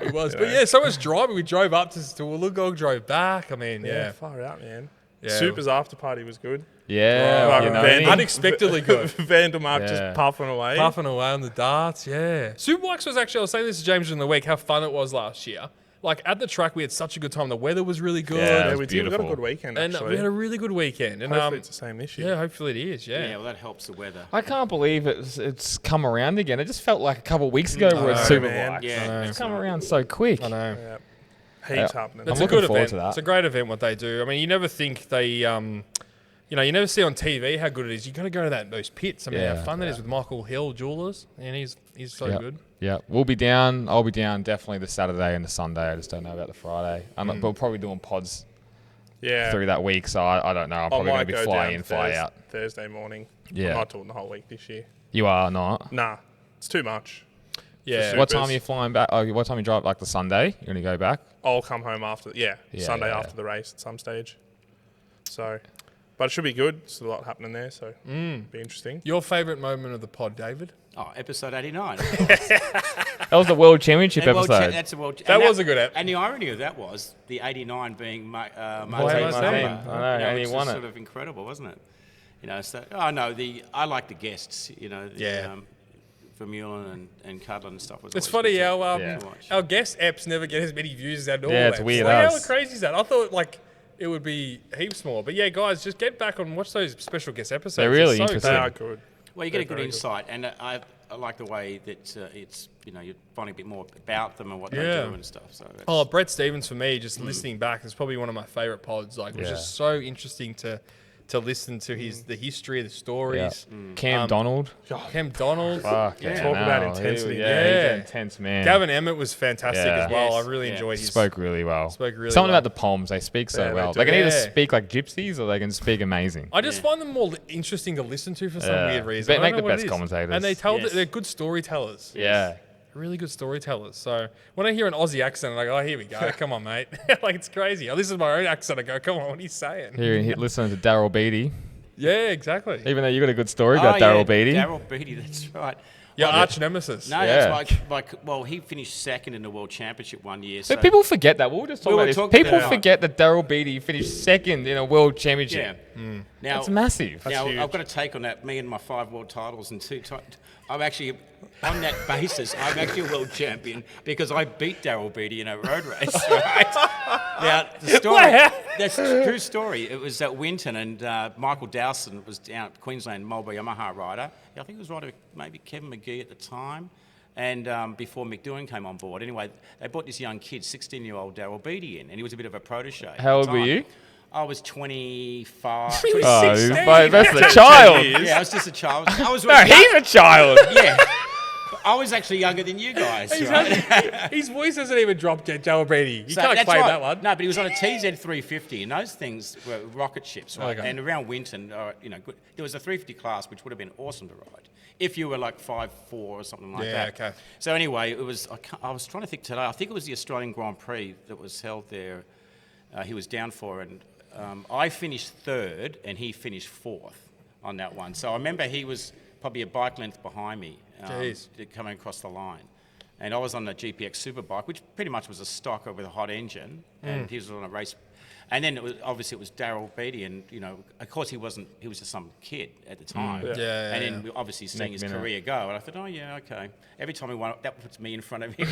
It was. But yeah, so much driving. We drove up to Wollongong, drove back. I mean, yeah. Far out, man. Yeah. Super's after party was good. Yeah, Like you know, Van- Unexpectedly good. Vandermark just puffing away. Puffing away on the darts, yeah. Superbikes was actually, I was saying this to James during the week, how fun it was last year. Like, at the track, we had such a good time. The weather was really good. Yeah, Yeah, it we was did. We got a beautiful. good weekend, And actually. we had a really good weekend. And Hopefully it's the same this year. yeah, hopefully it is, Yeah, yeah. well, that helps the weather. I can't believe it's come around again. It just felt like a couple of weeks ago we were at know, Superbike. man. Yeah, It's come around so quick. I know. Yeah. Heaps happening. I'm It's looking a good forward event. to that. It's a great event what they do. I mean, you never think they, you never see on TV how good it is. You got to go to those pits. I mean, how fun that is with Michael Hill Jewelers, and he's so good. Yeah, we'll be down. I'll be down definitely the Saturday and the Sunday. I just don't know about the Friday. But we're probably doing pods through that week, so I don't know. I'm probably going to be fly in, fly out. Thursday morning. Yeah. I'm not doing the whole week this year. You are not? Nah, it's too much. Yeah. What time are you flying back? Oh, what time you drive? Like the Sunday? You're going to go back? I'll come home after, Sunday yeah. after the race at some stage. So, but it should be good. There's a lot happening there, so be interesting. Your favourite moment of the pod, David? Oh, episode 89. That was the World Championship And episode. that's a world. That was a good ep. And the irony of that was the 89 being Mate's Mate's number. name. I know, and he which won was it. sort of incredible, wasn't it? So I like the guests. Vermeulen and Cudlin and stuff. Was It's always funny good how our guest apps never get as many views as our normal Yeah, it's apps. weird, Like, us. how crazy is that? I thought it would be heaps more. But yeah, guys, just get back and watch those special guest episodes. They're really so interesting. They good. are good. Well, you get a They're good very insight, and I like the way that it's you're finding a bit more about them and what they Yeah. do and stuff. So that's, Oh, Brett Stevens for me, just listening back, is probably one of my favourite pods. Like, it was just so interesting to listen to the history, the stories. Cam Donald. Cam Donald. Fuck Yeah. Talk about hell. intensity. Yeah, he's Yeah. an intense man. Gavin Emmett was fantastic Yeah. as well. Yes. I really Yeah. enjoyed his Spoke really well. Spoke really Something well. about the Poms. They speak so Yeah, they well. do. They can either Yeah. speak like gypsies or they can speak amazing. I just find them more interesting to listen to for some Yeah. weird reason. They I don't make know the what it best is. commentators. And they tell Yes. they're good storytellers. Yeah. Really good storytellers. So when I hear an Aussie accent, I go, oh, here we go. Come on, mate. Like, it's crazy. Oh, this is my own accent. I go, come on, what are you saying? Here, listening to Daryl Beatty. Yeah, exactly. Even though you got a good story about Daryl Beatty. Daryl Beatty, that's right. Your Well, arch nemesis. No, Yeah. that's well, he finished second in the World Championship one year. But So people forget that. We were just talking were about this. talking People about- forget that Daryl Beatty finished second in a world championship. yeah. Now, That's massive. Now, huge. I've got a take on that. Me and my 5 world titles and 2 times. I'm actually, on that basis, I'm actually a world champion because I beat Daryl Beatty in a road race, right? Now, the story, that's a true story. It was at Winton and Michael Dowson was down at Queensland Marlboro Yamaha rider. I think it was rider maybe Kevin McGee at the time. And before McDoing came on board. Anyway, they brought this young kid, 16-year-old Daryl Beatty in, and he was a bit of a protege. How old were you? I was 25. Oh, 16. that's a child. Yeah, I was just a child. I was No, he's a child. yeah. I was actually younger than you guys. Right? His voice hasn't even dropped yet, Joel Beatty. You So can't that's claim right. that one. No, but he was on a TZ350, and those things were rocket ships, right? Okay. And around Winton, good. There was a 350 class, which would have been awesome to ride if you were like 5'4" or something like Yeah, that. okay. So anyway, it was. I was trying to think today. I think it was the Australian Grand Prix that was held there. He was down for, and I finished 3rd, and he finished 4th on that one. So I remember he was probably a bike length behind me coming across the line. And I was on the GPX Superbike, which pretty much was a stocker with a hot engine, and he was on a race. And then it was Daryl Beatty, and of course he was just some kid at the time. Yeah, and then obviously seeing his Minute. career go, and I thought, oh yeah, okay. Every time he won, that puts me in front of him.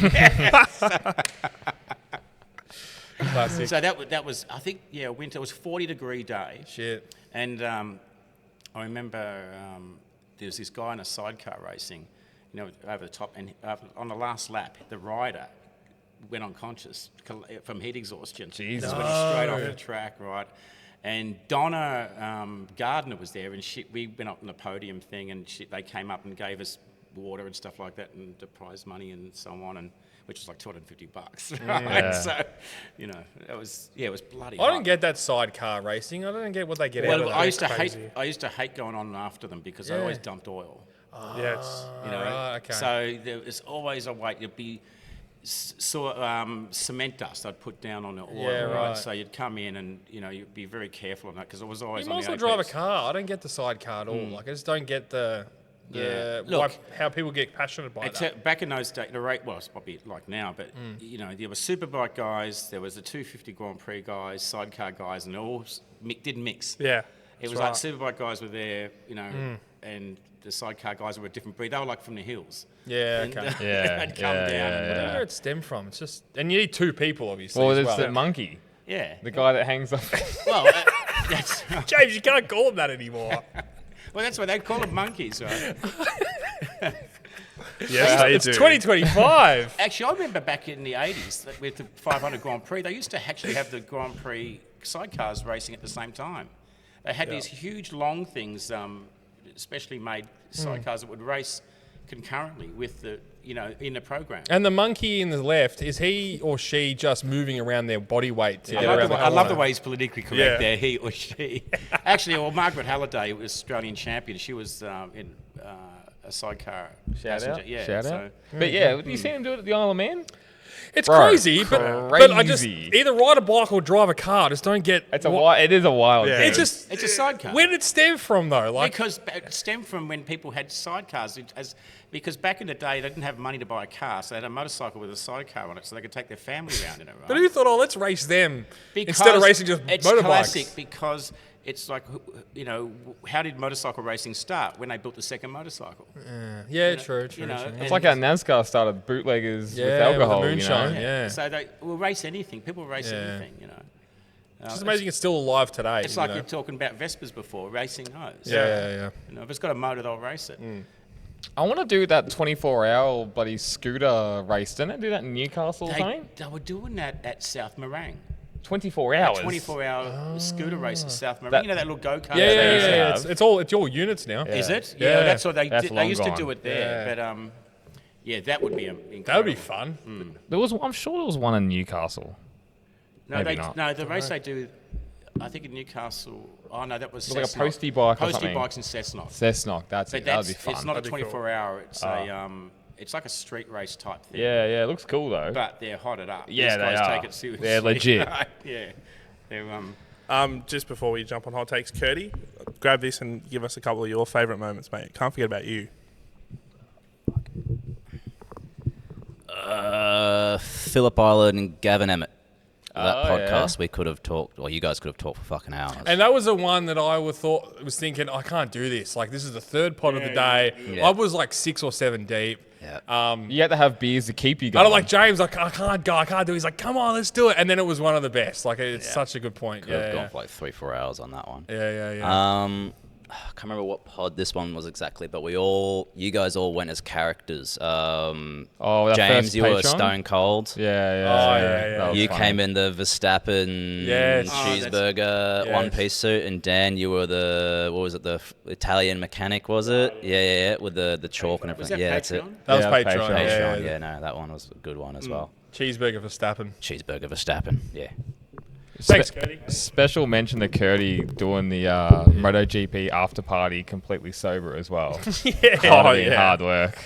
Classic. So that was I think winter. It was 40-degree day. Shit. And I remember there was this guy in a sidecar racing, over the top, and on the last lap, the rider went unconscious from heat exhaustion. Jesus. Just went straight off the track, right? And Donna Gardner was there, and we went up on the podium thing, and they came up and gave us water and stuff like that, and the prize money and so on, and which was like $250, right? Yeah. So, it was bloody. I don't get that sidecar racing. I don't get what they get out of Well, that. I used to hate going on after them because I Yeah. always dumped oil. Yes. Right, okay. So there was always a wait. You'd be cement dust I'd put down on the oil, Yeah, right. So you'd come in and you'd be very careful on that because it was always You on might as the well drive a OPEX. car. I don't get the sidecar at all. Like, I just don't get the how people get passionate by that. Back in those days, it's probably like now, but there were Superbike guys, there was the 250 Grand Prix guys, sidecar guys, and they all didn't mix. Yeah. It was like Superbike guys were there, and the sidecar guys were a different breed. They were like from the hills. Yeah, and, okay. they'd come down. And Where did it stem from? It's just, and you need two people, obviously. Well, as it's the monkey. Yeah. The guy that hangs off. Well, that's James, you can't call them that anymore. well, that's why they call them monkeys, right? Yes, they It's do. Actually, 2025. I remember back in the 80s with the 500 Grand Prix, they used to actually have the Grand Prix sidecars racing at the same time. They had these huge long things, specially made sidecars that would race concurrently with the, in the program. And the monkey in the left, is he or she just moving around their body weight to get around I love the way he's politically correct there, he or she. Actually, Margaret Halliday was Australian champion. She was in a sidecar. Shout passenger. out. Yeah, Shout so, out. But have you seen him do it at the Isle of Man? It's Bro, crazy, but I just either ride a bike or drive a car. I just don't get. It is a wild. Yeah. thing. It's a sidecar. Where did it stem from though? Like, Because it stemmed from when people had sidecars. Because back in the day, they didn't have money to buy a car, so they had a motorcycle with a sidecar on it, so they could take their family around in it. Right? but who thought, let's race them Because instead of racing just it's motorbikes? classic because it's like, how did motorcycle racing start? When they built the second motorcycle. Yeah, true. It's like how NASCAR started bootleggers with Yeah, with the alcohol. moonshine. Yeah. So they will race anything. People race anything. It's just amazing it's still alive today. It's like you're talking about Vespers before, racing those. Yeah. If it's got a motor, they'll race it. I want to do that 24-hour bloody scooter race. Didn't they do that in Newcastle or something? They were doing that at South Morang. 24 hours. 24-hour scooter race at South Morang. You know that little go-kart? Yeah. It's all units now. Is it? Yeah. That's what they That's did. They long used to gone. do it there. But that would be incredible. That would be fun. I'm sure there was one in Newcastle. Maybe not. The race they do, I think in Newcastle. Oh no, that was It was like a Cessnock. postie bike or Postie something. bikes in Cessnock. Cessnock, that's But it. That would be fun. it's not a That'd be cool. 24-hour. It's it's like a street race type thing. Yeah, it looks cool though. But they're hotted up. Yeah, These guys they are. take it seriously. They're legit. Yeah. They're Just before we jump on hot takes, Curdy, grab this and give us a couple of your favourite moments, mate. Can't forget about you. Phillip Island and Gavin Emmett. That Oh, podcast, yeah. we could have talked, or you guys could have talked for fucking hours. And that was the one that I was thinking, I can't do this. Like, this is the third pod of the day. Yeah. I was like 6 or 7 deep. Yeah. You had to have beers to keep you going. I don't like James. I can't go. I can't do it. He's like, come on, let's do it. And then it was one of the best. Like, it's such a good point. Could have Yeah. gone for like 3-4 hours on that one. Yeah. I can't remember what pod this one was exactly, but you guys all went as characters. that James, first you were Patreon? Stone Cold. Yeah. That was You funny. came in the Verstappen Yes. cheeseburger Yes. one-piece suit, and Dan, you were the Italian mechanic, was it? Yeah, with the chalk and was everything. that Yeah, that's it. Patreon? That was Yeah, Patreon. Patreon. Patreon, Yeah. no, that one was a good one as well. Cheeseburger for Stappen. Cheeseburger Verstappen, yeah. Thanks, Cody. Special mention to Curdy doing the MotoGP after party completely sober as well. Hard work.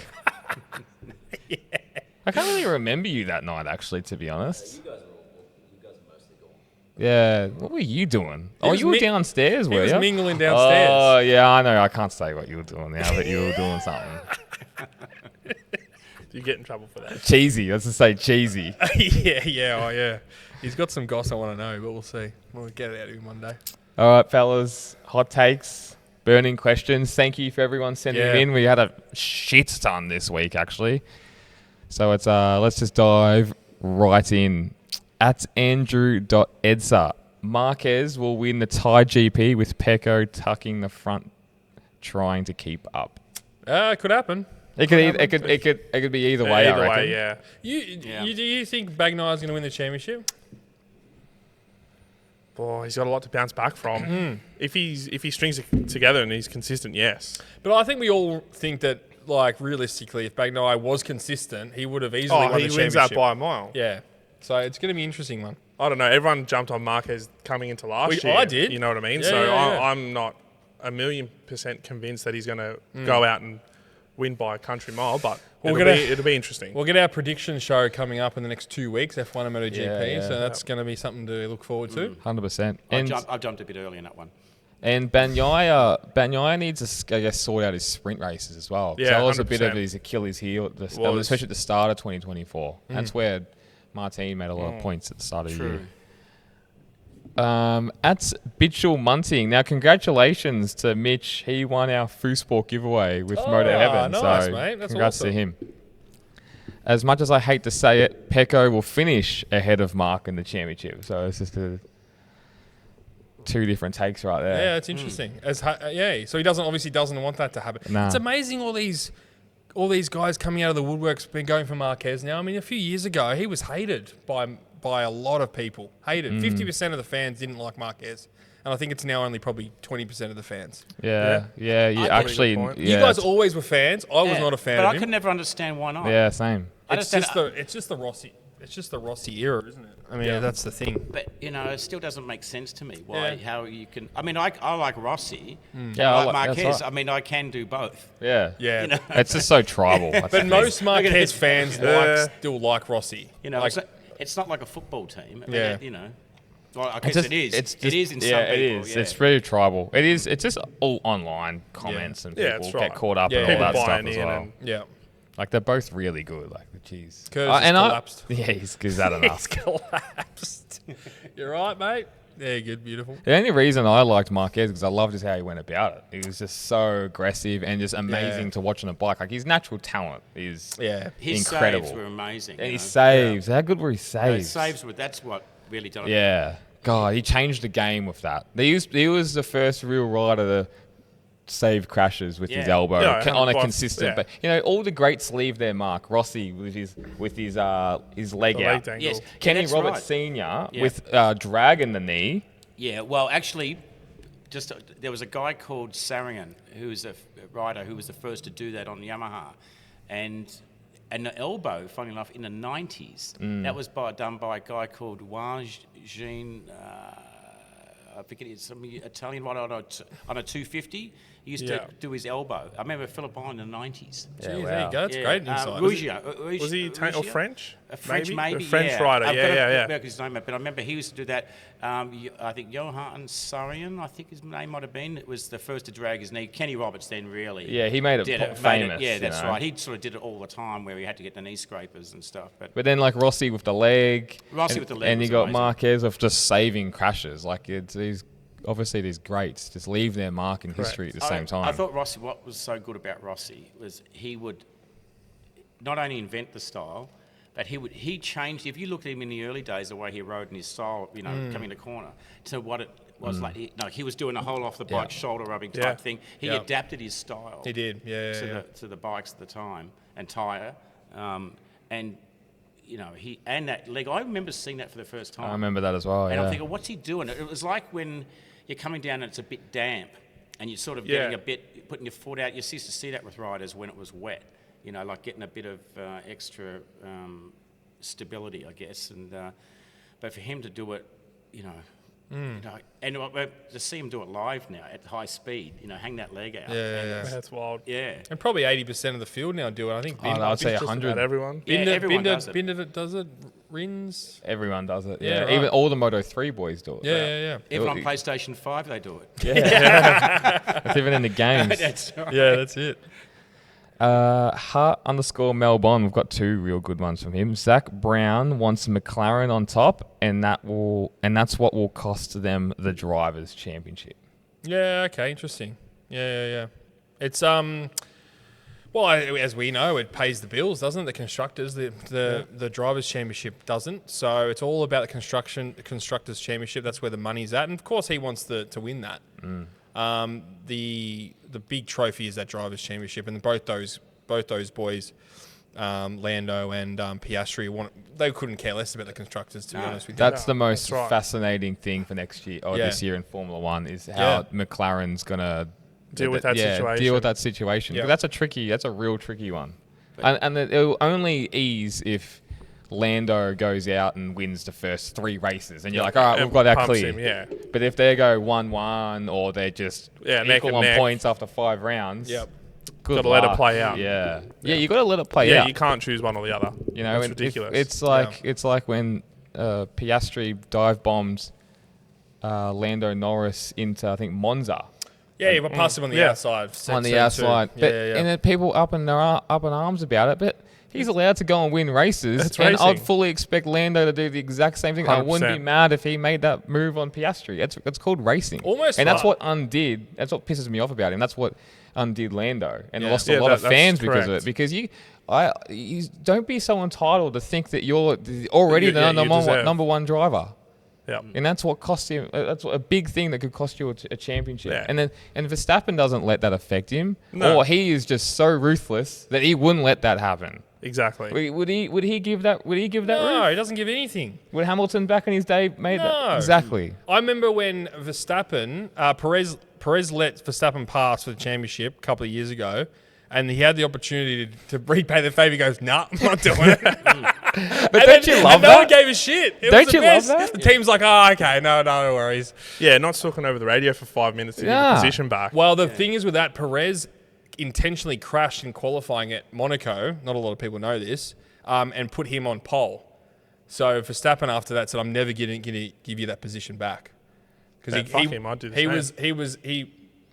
I can't really remember you that night, actually, to be honest. You guys are mostly gone. Yeah, what were you doing? was You were mi- downstairs, He were was you? mingling downstairs. Oh, yeah, I know. I can't say what you were doing now, but you were doing something. You get in trouble for that. Cheesy. Let's just say cheesy. yeah. He's got some goss I want to know, but we'll see. We'll get it out of him one day. All right, fellas. Hot takes, burning questions. Thank you for everyone sending it in. We had a shit ton this week, actually. So it's let's just dive right in. At Andrew.edsa, Marquez will win the Thai GP with Pecco tucking the front, trying to keep up. It could happen. It could be either way. Either I reckon. way, yeah. Do you think Bagnai's going to win the championship? Boy, he's got a lot to bounce back from. If he strings it together and he's consistent, yes. But I think we all think that, like, realistically, if Bagnai was consistent, he would have easily won the he championship. wins that by a mile. Yeah. So it's going to be an interesting one. I don't know. Everyone jumped on Marquez coming into last year. I did. You know what I mean? Yeah, so yeah. I'm not 1,000,000% convinced that he's going to go out and win by a country mile, but it'll be interesting. We'll get our prediction show coming up in the next 2 weeks, F1 and MotoGP, Yeah. so that's going to be something to look forward to. 100%. I jumped a bit early in that one. And Bagnaia needs to, I guess, sort out his sprint races as well. Yeah, that was a bit 100%. of his Achilles heel, especially at the start of 2024. That's where Martin made a lot of points at the start of the year. At Bitchell Munting. Now, congratulations to Mitch. He won our Foosport giveaway with Moto Heaven. Nice, so mate. That's congrats awesome. to him. As much as I hate to say it, Pecco will finish ahead of Mark in the championship. So it's just two different takes right there. Yeah, it's interesting. So he doesn't want that to happen. Nah. It's amazing all these guys coming out of the woodworks been going for Marquez now. I mean, a few years ago he was hated by a lot of people. 50% of the fans didn't like Marquez. And I think it's now only probably 20% of the fans. Yeah. Actually, You guys always were fans. I was not a fan but of I him. could never understand why not. Yeah, same. It's just the Rossi. It's just the Rossi era, isn't it? I mean, that's the thing. But it still doesn't make sense to me how you can. I mean, I like Rossi. Yeah, I like Marquez. that's right. I mean, I can do both. Yeah. Yeah. It's just so tribal. That's the But thing. most Marquez fans still like Rossi. It's not like a football team. I mean, Yeah. Well, I guess it is. It is in some people. It is. Yeah. It's very tribal. It is. It's just all online comments and Yeah, people it's right. get caught up Yeah, in people all that stuff buying as in well. and- Yeah. Like they're both really good. Like jeez. Curtis has collapsed. Yeah, he's that enough. Collapsed. You're right, mate. Yeah, good, beautiful. The only reason I liked Marquez because I loved just how he went about it. He was just so aggressive and just amazing to watch on a bike. Like his natural talent is His incredible. saves were amazing. And he saves. How good were his saves? That's what really done it. Yeah. God, he changed the game with that. He was the first real rider to save crashes with his elbow on a consistent. But all the greats leave their mark. Rossi with his leg out. Angle. Yes. Kenny that's Roberts right. Senior with drag in the knee. Yeah, well, actually, there was a guy called Sarian, who was a rider who was the first to do that on Yamaha. And the elbow, funny enough, in the 90s, that was done by a guy called Jean, I forget it's some Italian rider on a 250. He used to do his elbow. I remember Philip in the 90s. Jeez, there you go. That's great insight. Was he Italian or French? French, maybe. A French rider, yeah. His name, but I remember he used to do that. I think Johan Sarian, I think his name might have been. It was the first to drag his knee. Kenny Roberts then really. Yeah, he made it famous. Yeah, that's right. He sort of did it all the time where he had to get the knee scrapers and stuff. But then like Rossi with the leg. And you got amazing. Marquez of just saving crashes. Like obviously these greats just leave their mark in history at the same time. I thought Rossi, what was so good about Rossi was he would not only invent the style, but he changed. If you looked at him in the early days, the way he rode in his style, coming the corner, to what it was like. He was doing a whole off the bike shoulder rubbing type thing. He adapted his style. He did, to the bikes at the time and tyre, and. And that leg. I remember seeing that for the first time. I remember that as well. And I'm thinking, what's he doing? It was like when you're coming down and it's a bit damp, and you're sort of getting putting your foot out. You used to see that with riders when it was wet. Like getting a bit of extra stability, I guess. And but for him to do it, and to see him do it live now at high speed, hang that leg out. That's wild. Yeah. And probably 80% of the field now do it. I think I'd say 100. About everyone. Everyone does it. Binder does it. Rins. Everyone does it. Yeah, right. Even all the Moto 3 boys do it. Yeah. Even on PlayStation 5, they do it. It's even in the games. That's right. Yeah, that's it. Hart_Melbourne. We've got two real good ones from him. Zach Brown wants McLaren on top, and that's what will cost them the Drivers' Championship. Yeah. Okay. Interesting. Yeah. It's well, as we know, it pays the bills, doesn't it? The constructors, the Drivers' Championship doesn't. So it's all about the Constructors' Championship. That's where the money's at, and of course he wants to win that. The big trophy is that Drivers' Championship, and both those boys, Lando and Piastri, they couldn't care less about the constructors. To be honest with you, That's the most fascinating thing for next year or this year in Formula One is how McLaren's gonna deal with that situation. Deal with that situation. Yeah. That's a real tricky one, and it'll only ease if Lando goes out and wins the first 3 races, and you're like, all right, we've got that clear. Him, But if they go 1-1 or they're just equal on points after 5 rounds, good Gotta let it luck. play out. Yeah, you got to let it play out. Yeah, you can't choose one or the other. It's ridiculous. It's like when Piastri dive bombed Lando Norris into, I think, Monza. Yeah, but pass him on the outside. On the outside. But, and then people up in arms about it, but he's allowed to go and win races. It's and racing. I'd fully expect Lando to do the exact same thing. 100%. I wouldn't be mad if he made that move on Piastri. It's called racing. Almost and that's like- what undid. That's what pisses me off about him. That's what undid Lando and lost Yeah, a lot of that's fans because of correct. it. Because you don't be so entitled to think that you're already the number one driver. Yeah. And that's what cost him. That's a big thing that could cost you a championship. Yeah. And Verstappen doesn't let that affect him, No. or he is just so ruthless that he wouldn't let that happen. Exactly. Would he give that? Would he give that? No, roof? he doesn't give anything. Would Hamilton back in his day made No. that? Exactly. I remember when Verstappen, Perez let Verstappen pass for the championship a couple of years ago, and he had the opportunity to repay the favour. He goes, "Nah, I'm not doing it." But don't you love No one that? gave a shit. It Don't was the you love best. that? The team's like, "Oh, okay, no worries." Yeah, not talking over the radio for 5 minutes to get Yeah. the position back. Well, the thing is with that, Perez intentionally crashed in qualifying at Monaco. Not a lot of people know this, and put him on pole. So Verstappen after that said, "I'm never going to give you that position back." Yeah, fuck him, I'd do the same.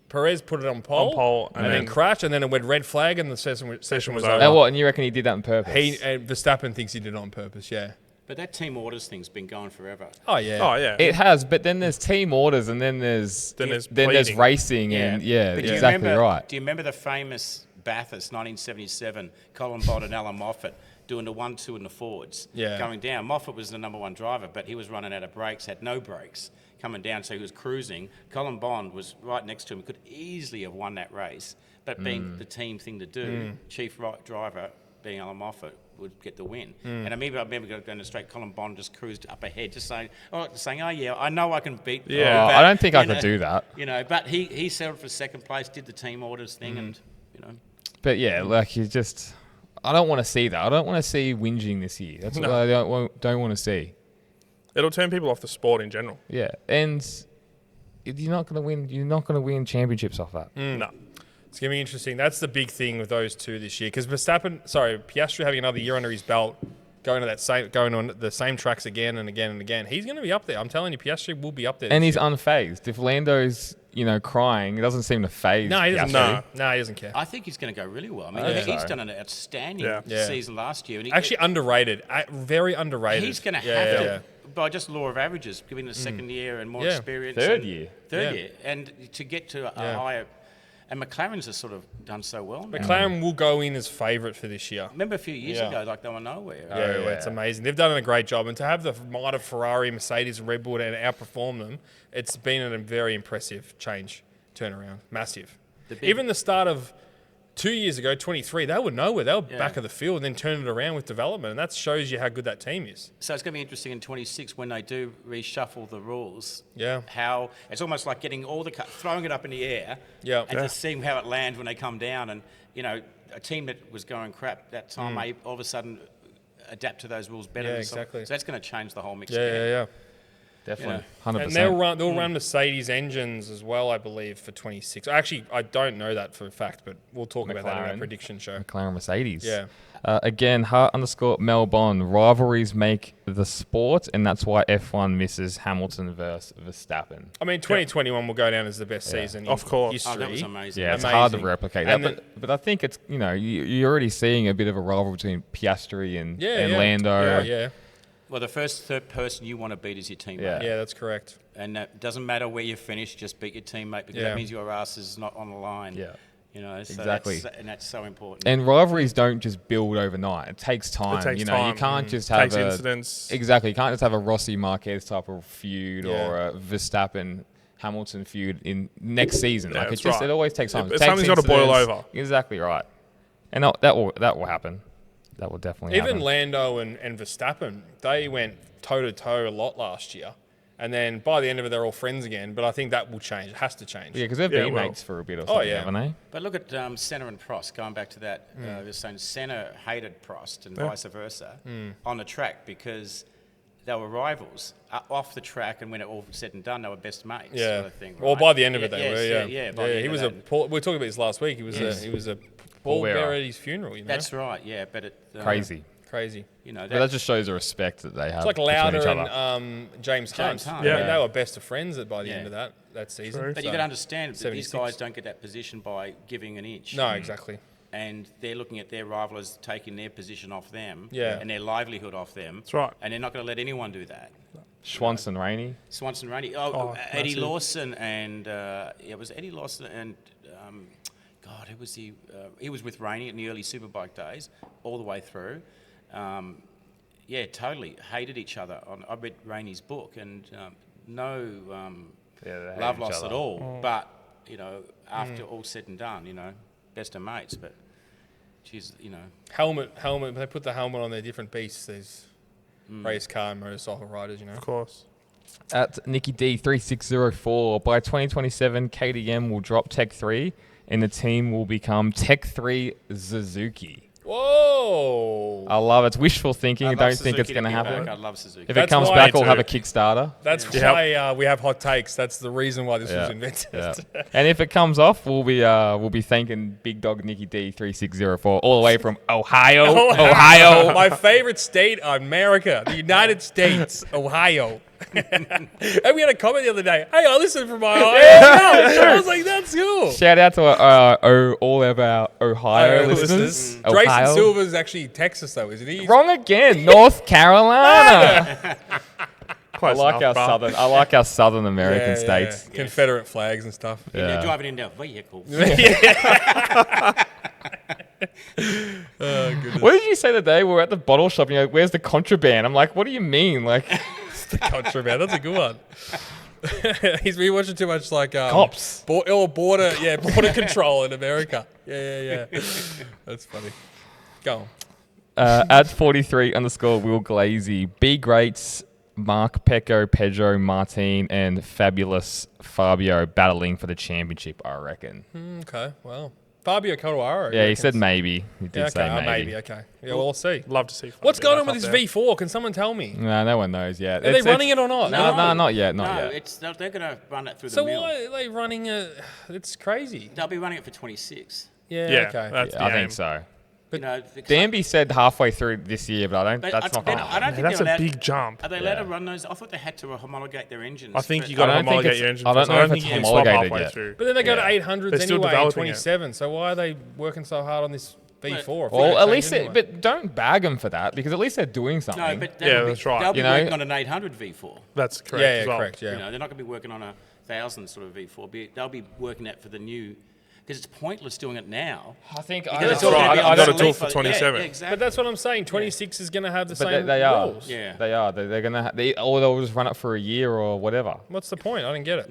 Perez put it on pole, and and then then crashed, and then it went red flag, and the session was was over. over. And what? And you reckon he did that on purpose? Verstappen thinks he did it on purpose. Yeah. But that team orders thing's been going forever. Oh yeah. Oh, yeah. It has, but then there's team orders, and then there's bleeding. racing, and But do you exactly remember, right. Do you remember the famous Bathurst 1977, Colin Bond and Alan Moffat doing the 1-2 in the Fords, going down? Moffat was the number one driver, but he was running out of brakes, had no brakes coming down, so he was cruising. Colin Bond was right next to him, could easily have won that race, but being the team thing to do, chief driver being Alan Moffat would get the win. And I remember going to straight, Colin Bond just cruised up ahead, just saying, oh yeah, I know I can beat. Yeah. I don't think I could do that. But he settled for second place, did the team orders thing, and But yeah, like you just, I don't want to see that. I don't want to see whinging this year. That's what I don't want to see. It'll turn people off the sport in general. Yeah, and you're not going to win. You're not going to win championships off that. No. It's going to be interesting. That's the big thing with those two this year. Because Piastri having another year under his belt, going on the same tracks again and again and again. He's going to be up there. I'm telling you, Piastri will be up there. And he's year. unfazed. If Lando's, crying, it doesn't seem to faze. No, he doesn't. Piastri. No, he doesn't care. I think he's going to go really well. I mean, think he's so. done an outstanding Yeah. season last year. And he, Actually, underrated. Very underrated. he's going to Yeah, have yeah. to, by just law of averages, given the second year and more Yeah. experience. Third and year. Third Yeah. year. And to get to a higher... And McLaren's has sort of done so well now. McLaren will go in as favourite for this year. Remember a few years Yeah. ago, like they were nowhere. Yeah, it's amazing. They've done a great job. And to have the might of Ferrari, Mercedes, and Red Bull and outperform them, it's been a very impressive turnaround. Massive. Even the start of 2 years ago, 23, they were nowhere. They were back of the field and then turned it around with development. And that shows you how good that team is. So it's going to be interesting in 26 when they do reshuffle the rules. Yeah. How it's almost like getting all the throwing it up in the air. Yeah. And just seeing how it lands when they come down. And a team that was going crap that time may all of a sudden adapt to those rules better. Yeah, than exactly. So that's going to change the whole mix. Yeah. Definitely. Yeah. 100%. And they'll run Mercedes engines as well, I believe, for 26. Actually, I don't know that for a fact, but we'll talk about that in our McLaren. prediction show. McLaren Mercedes. Yeah. Again, _Melbon. Rivalries make the sport, and that's why F1 misses Hamilton versus Verstappen. I mean, 2021 will go down as the best season in Of course. history. Oh, that was amazing. Yeah, it's hard to Amazing. replicate that. And But I think it's, you're already seeing a bit of a rivalry between Piastri and Yeah. Lando. Yeah. Well, the third person you want to beat is your teammate. Yeah, that's correct. And it doesn't matter where you finish, just beat your teammate because Yeah. that means your ass is not on the line. Yeah. So Exactly. that's so important. And rivalries don't just build overnight. It takes time. It takes You time. can't just have Takes incidents. Exactly. You can't just have a Rossi Marquez type of feud Yeah. or a Verstappen Hamilton feud in next season. Yeah, Like that's it just right. it always takes time. Yeah, It but something's gotta boil incidents. over. Exactly right. And that will happen. That will definitely Even happen. Lando and Verstappen, they went toe-to-toe a lot last year. And then by the end of it, they're all friends again. But I think that will change. It has to change. Yeah, because they've Yeah, been well. mates for a bit or something, yeah. haven't they? But look at Senna and Prost, going back to that. They're saying Senna hated Prost and vice versa on the track because they were rivals. Off the track, and when it all said and done, they were best mates. Yeah. Sort of thing, Well, right? by the end of it, they Yes, were. Yeah. Yeah, by the end He of was that. we were talking about this last week. He was a pallbearer at his funeral. That's right. Yeah, but it. Crazy. Crazy. You know, But that just shows the respect that they have. It's like between Lauder each other. and James Hunt. Hunt, I mean, yeah. they were best of friends by the end of that season. True. but So, you got to understand that these 76. guys don't get that position by giving an inch. No, exactly. And they're looking at their rival as taking their position off them Yeah. and their livelihood off them. That's right. And they're not going to let anyone do that. Swanson Rainey. Swanson Rainey. Eddie massive. Lawson and it was Eddie Lawson and God, who was he? He was with Rainey in the early Superbike days, all the way through. Yeah, totally hated each other. I read Rainey's book and no they hate love each lost other. at all. But you know, after all said and done, you know, best of mates. But geez, you know, Helmet. They put the helmet on their different beasts. There's race car and motorcycle riders, you know. Of course. At Nicky D3604, by 2027, KTM will drop Tech 3 and the team will become Tech 3 Suzuki. Whoa! I love it. It's wishful thinking. I I'd don't love think it's Suzuki going to be happen. back. I'd love Suzuki. If it That's comes why- back, we'll Me have a too. Kickstarter. That's Yeah. why we have hot takes. That's the reason why this was invented. Yeah. And if it comes off, we'll be thanking Big Dog Nicky D3604 all the way from Ohio. Ohio. My favorite state, America, the United States, Ohio. And we had a comment the other day. Hey, I listened from Ohio. I was like, that's cool. Shout out to all of our Ohio listeners. Drayson Ohio. Silver's actually Texas, though, isn't he? Wrong again. North Carolina. I Close like enough, our bruh. southern American states. Confederate flags and stuff. And they're Yeah. driving in their vehicles. What did you say the day we were at the bottle shop and you're like, where's the contraband? I'm like, what do you mean? Like, The contraband. That's a good one. He's been watching too much like cops. border control in America. Yeah. That's funny. Go on. At 43 _ Will Glazy, B Greats, Mark Pecco, Pedro Martin, and Fabulous Fabio battling for the championship, I reckon. Okay, well. Fabio Cannavaro. Yeah, he said maybe. He did say maybe. maybe. Okay. Yeah, we'll see. Love to see. What's Fabio going on back with up this there. V4? Can someone tell me? No, no one knows yet. Are they running it or not? No, not yet. Not No, yet. they're going to run it through So the mill. why are they running it? It's crazy. They'll be running it for 26. Yeah, Yeah, okay. that's Yeah, the I aim. think so. You know, because Danby said halfway through this year, but I don't. But That's not going to I don't think That's they're a allowed. big jump. Are they allowed to run those? I thought they had to homologate their engines. I think but- you got to I don't think homologate it's- your engine. I don't first. know I don't if think it's you can swap homologated halfway yet. through. But then they go Yeah. to 800s They're still anyway in developing it. 27. So why are they working so hard on this V4? if Well, they're at gonna least, change anyway? but don't bag them for that because at least they're doing something. No, but Yeah, that's right. They'll be You know- working on an 800 V4. That's correct. yeah, as well. correct. Yeah. You know, they're not going to be working on a 1,000 sort of V4. They'll be working that for the new, because it's pointless doing it now. I think Because I it's all right. gonna be I got a obsolete tool for by- 27. Yeah, exactly. But that's what I'm saying. 26 is going to have the But same they are. rules. Yeah. They are. They're gonna. Or they'll just run it for a year or whatever. What's the point? I didn't get it.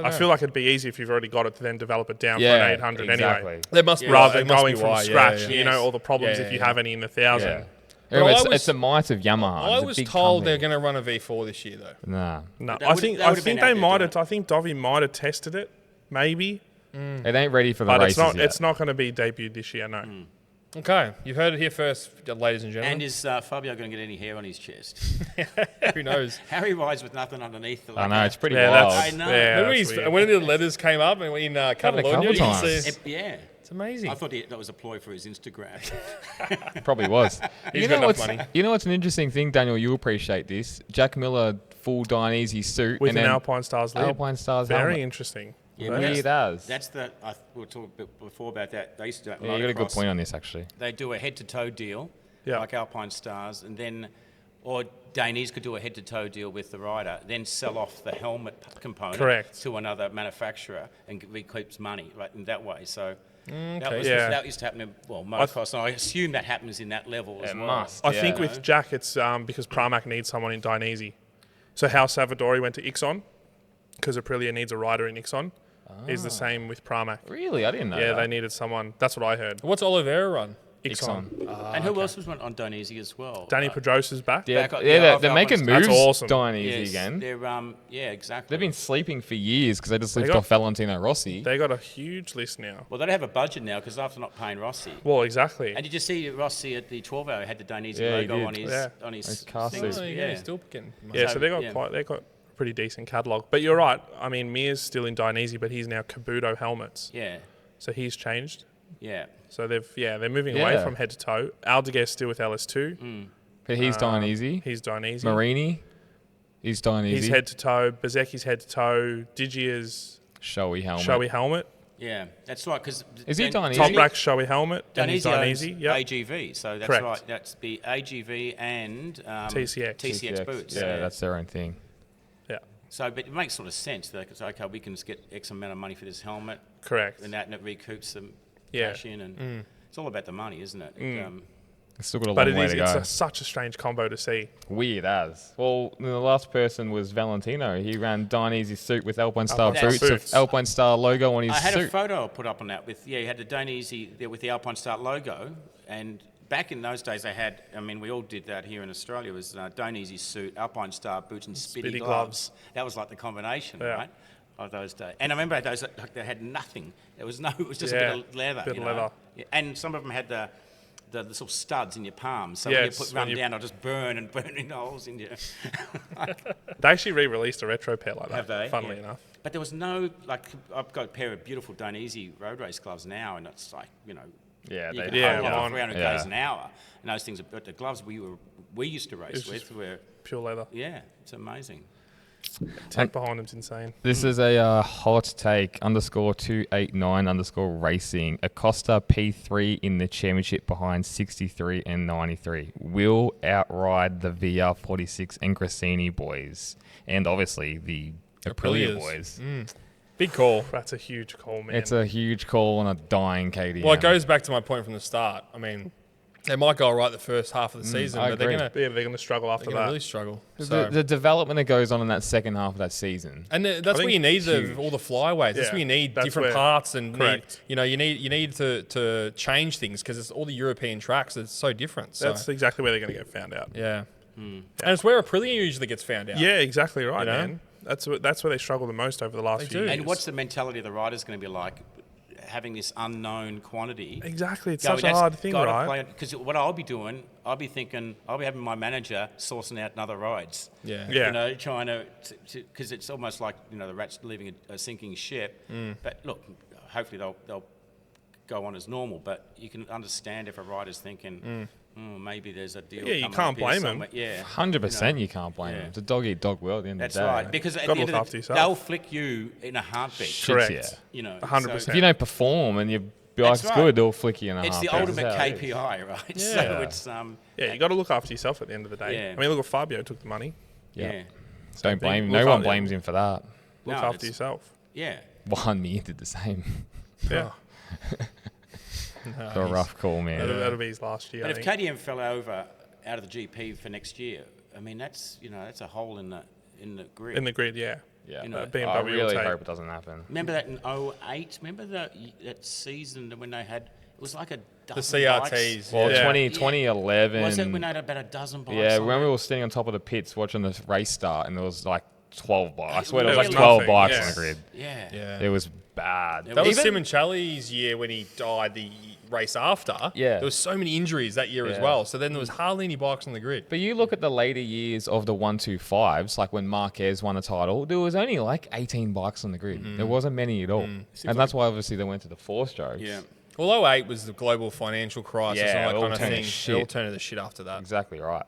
I feel like it'd be easy if you've already got it to then develop it down for Yeah, an 800 exactly. anyway. There must be Rather it than must going be from why, scratch, yeah. you know, all the problems Yeah, if you yeah. have any in the 1,000. Yeah. But Anyway, I it's the might of Yamaha. I It's a was big told company. they're going to run a V4 this year, though. Nah, No, That I would- think that I would have think been out they there might doing have. I think Dovey might have tested it, maybe, it ain't ready for the but races it's not. yet. It's not going to be debuted this year. No. Okay, you've heard it here first, ladies and And gentlemen. is Fabio going to get any hair on his chest? Who knows? Harry rides with nothing underneath. I know it's pretty Yeah, wild. that's. I know. Yeah, Remember that's weird. when the letters came up and in Happened a couple Catalonia? you times. see- Yeah. It's amazing. I thought that was a ploy for his Instagram. Probably was. He's got enough money. You know what's an interesting thing, Daniel? You appreciate this. Jack Miller, full Dainese suit, with and an then Alpine Stars lid. Alpine Stars Very helmet. interesting. Yeah, Weird but as. that's the. We were talking before about that. They used to do that. Yeah, you got a good motocross. point on this actually. They do a head-to-toe deal, Yeah. like Alpine Stars, and then, or Dainese could do a head-to-toe deal with the rider, then sell off the helmet component Correct. to another manufacturer and recoups money right in that way. So Yeah. that used to happen in motocross, and I assume that happens in that level as It well. must. I Yeah. think with Jack, it's because Pramac needs someone in Dainese. So how Salvadori went to Ixon, because Aprilia needs a rider in Ixon, is the same with Pramac. Really, I didn't know. Yeah, that. they needed someone. That's what I heard. What's Oliveira run? Ixon. And who else was on Dainese as well? Danny Pedrosa's back. Yeah, Back up- yeah, yeah, they're, off they're making Alpine moves. That's awesome. Dainese Yes, again. they're yeah, exactly. They've been sleeping for years because they just lifted got- off Valentino Rossi. They got a huge list now. Well, they don't have a budget now because after not paying Rossi. Well, exactly. And did you see Rossi at the 12-hour had the Dainese Yeah, he logo did. on his Yeah. on his His car thing? suit. Oh, yeah, he's still getting money. Yeah, So, so they got yeah. they got a pretty decent catalogue. But you're right. I mean, Mir's still in Dainese, but he's now Kabuto helmets. Yeah. So he's changed. Yeah. So they're moving away from head to toe. Aldeguer's still with LS2. But he's dying easy. He's dying easy. Marini, he's dying easy. He's head to toe. Bezecchi's head to toe. Digia's showy helmet. Yeah, that's right. Because is he dying easy? Toprak's showy helmet. And he's dying easy. Yep. AGV. So that's Correct. right. That's the AGV and TCX boots. Yeah, that's their own thing. Yeah. So, but it makes sort of sense that it's okay. We can just get X amount of money for this helmet. Correct. And it recoups the cash in, and it's all about the money, isn't it? It's still got a long way to go. It's such a strange combo to see. Weird as. Well, the last person was Valentino. He ran Dainese suit with Alpine Star boots, Alpine Star logo on his suit. I had a photo I put up on that with, he had the Dainese there with the Alpine Star logo. And back in those days, they had, we all did that here in Australia, was Dainese suit, Alpine Star boots, and Spitty gloves. That was like the combination, right? Of those days. And I remember those, they had nothing. It was just a bit of leather. Leather. Yeah. And some of them had the sort of studs in your palms. So when you run down, I'll just burn in holes in you. They actually re-released a retro pair like that, have they? funnily enough. But there was no, I've got a pair of beautiful Dainese road race gloves now, and it's like, Yeah, you they can hold on. 300 k's an hour. And those things, but the gloves we used to race with were pure leather. Yeah, it's amazing. Tech behind him's insane. This is a hot take _289_racing. Acosta P3 in the championship behind 63 and 93 will outride the VR46 and Grassini boys, and obviously the Aprilia boys. Big call. That's a huge call, man. It's a huge call on a dying KTM. Well, it goes back to my point from the start. They might go all right the first half of the season, but agree. they're going to struggle after that. really struggle. The development that goes on in that second half of that season. And that's where you need all the flyweights. That's where you need different parts, and you need to change things, because it's all the European tracks. It's so different. So. That's exactly where they're going to get found out. Yeah. And it's where Aprilia usually gets found out. Yeah, exactly right, man. That's where they struggle the most over the last few years. And what's the mentality of the riders going to be like, having this unknown quantity? Exactly, it's such a hard thing, right? Because what I'll be doing, I'll be having my manager sourcing out another rides. Yeah. Trying to because it's almost like the rat's leaving a sinking ship. But look, hopefully they'll go on as normal. But you can understand if a rider's thinking, maybe there's a deal. Yeah, you can't blame them. Yeah, 100% you can't blame them. It's a dog-eat-dog world at the end of the day. That's right. Because at the end of the day, they'll flick you in a heartbeat. Correct. 100%. If you don't perform and your bike's good, they'll flick you in a It's heartbeat. the ultimate KPI, right? Yeah. So it's you got to look after yourself at the end of the day. Yeah. Look at Fabio took the money. Yeah. Don't blame him. No one blames him for that. Look after yourself. Yeah. One Mir did the same. Yeah. A rough call, man. That'll be his last year. But if KTM fell over out of the GP for next year, that's that's a hole in the grid. In the grid, yeah. Yeah. BMW I really will take. hope it doesn't happen. Remember that in 2008? Remember that season when they had, it was like a dozen CRTs. bikes? Well, Yeah. 2011. Was it when they had about a dozen bikes? Yeah, on when it? we were sitting on top of the pits watching the race start, and there was like 12 bikes. I swear there There was was like 12 nothing, bikes yeah. on the grid. Yeah. It was bad. That was Even- Simoncelli's year when he died the race after. Yeah. There was so many injuries that year as Yeah. well. So then there was hardly any bikes on the grid. But you look at the later years of the 125s, like when Marquez won a title, there was only like 18 bikes on the grid. There wasn't many at all. And that's why obviously they went to the 4-strokes. Yeah. Well, 08 was the global financial crisis Yeah, and all it that all kind of turned to thing. shit. It all turned to the shit after that. Exactly right.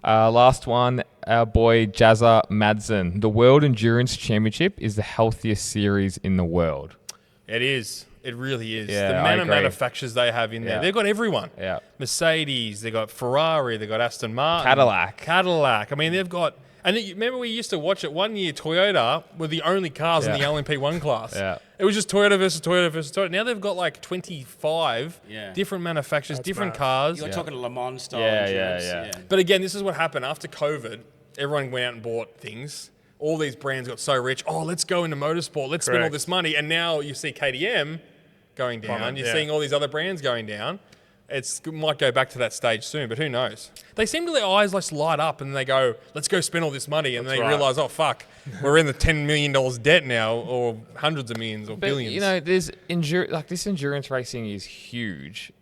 Last one, our boy Jazza Madsen. The World Endurance Championship is the healthiest series in the world. It is. It really is. Yeah, the I amount of agree. manufacturers they have in there. Yeah. They've got everyone. Yeah. Mercedes, they've got Ferrari, they've got Aston Martin. Cadillac. I mean, they've got... And remember we used to watch it one year, Toyota were the only cars in the LMP1 class. Yeah. It was just Toyota versus Toyota versus Toyota. Now they've got like 25 different manufacturers, different cars. You're talking Le Mans style Yeah, endurance. yeah. But again, this is what happened after COVID. Everyone went out and bought things. All these brands got so rich. Oh, let's go into motorsport. Let's spend all this money. And now you see KTM going down. You're seeing all these other brands going down. It might go back to that stage soon, but who knows? They seem to, their eyes just light up and they go, let's go spend all this money. And they realize, oh, fuck, we're in the $10 million debt now, or hundreds of millions or billions. You know, there's this endurance racing is huge.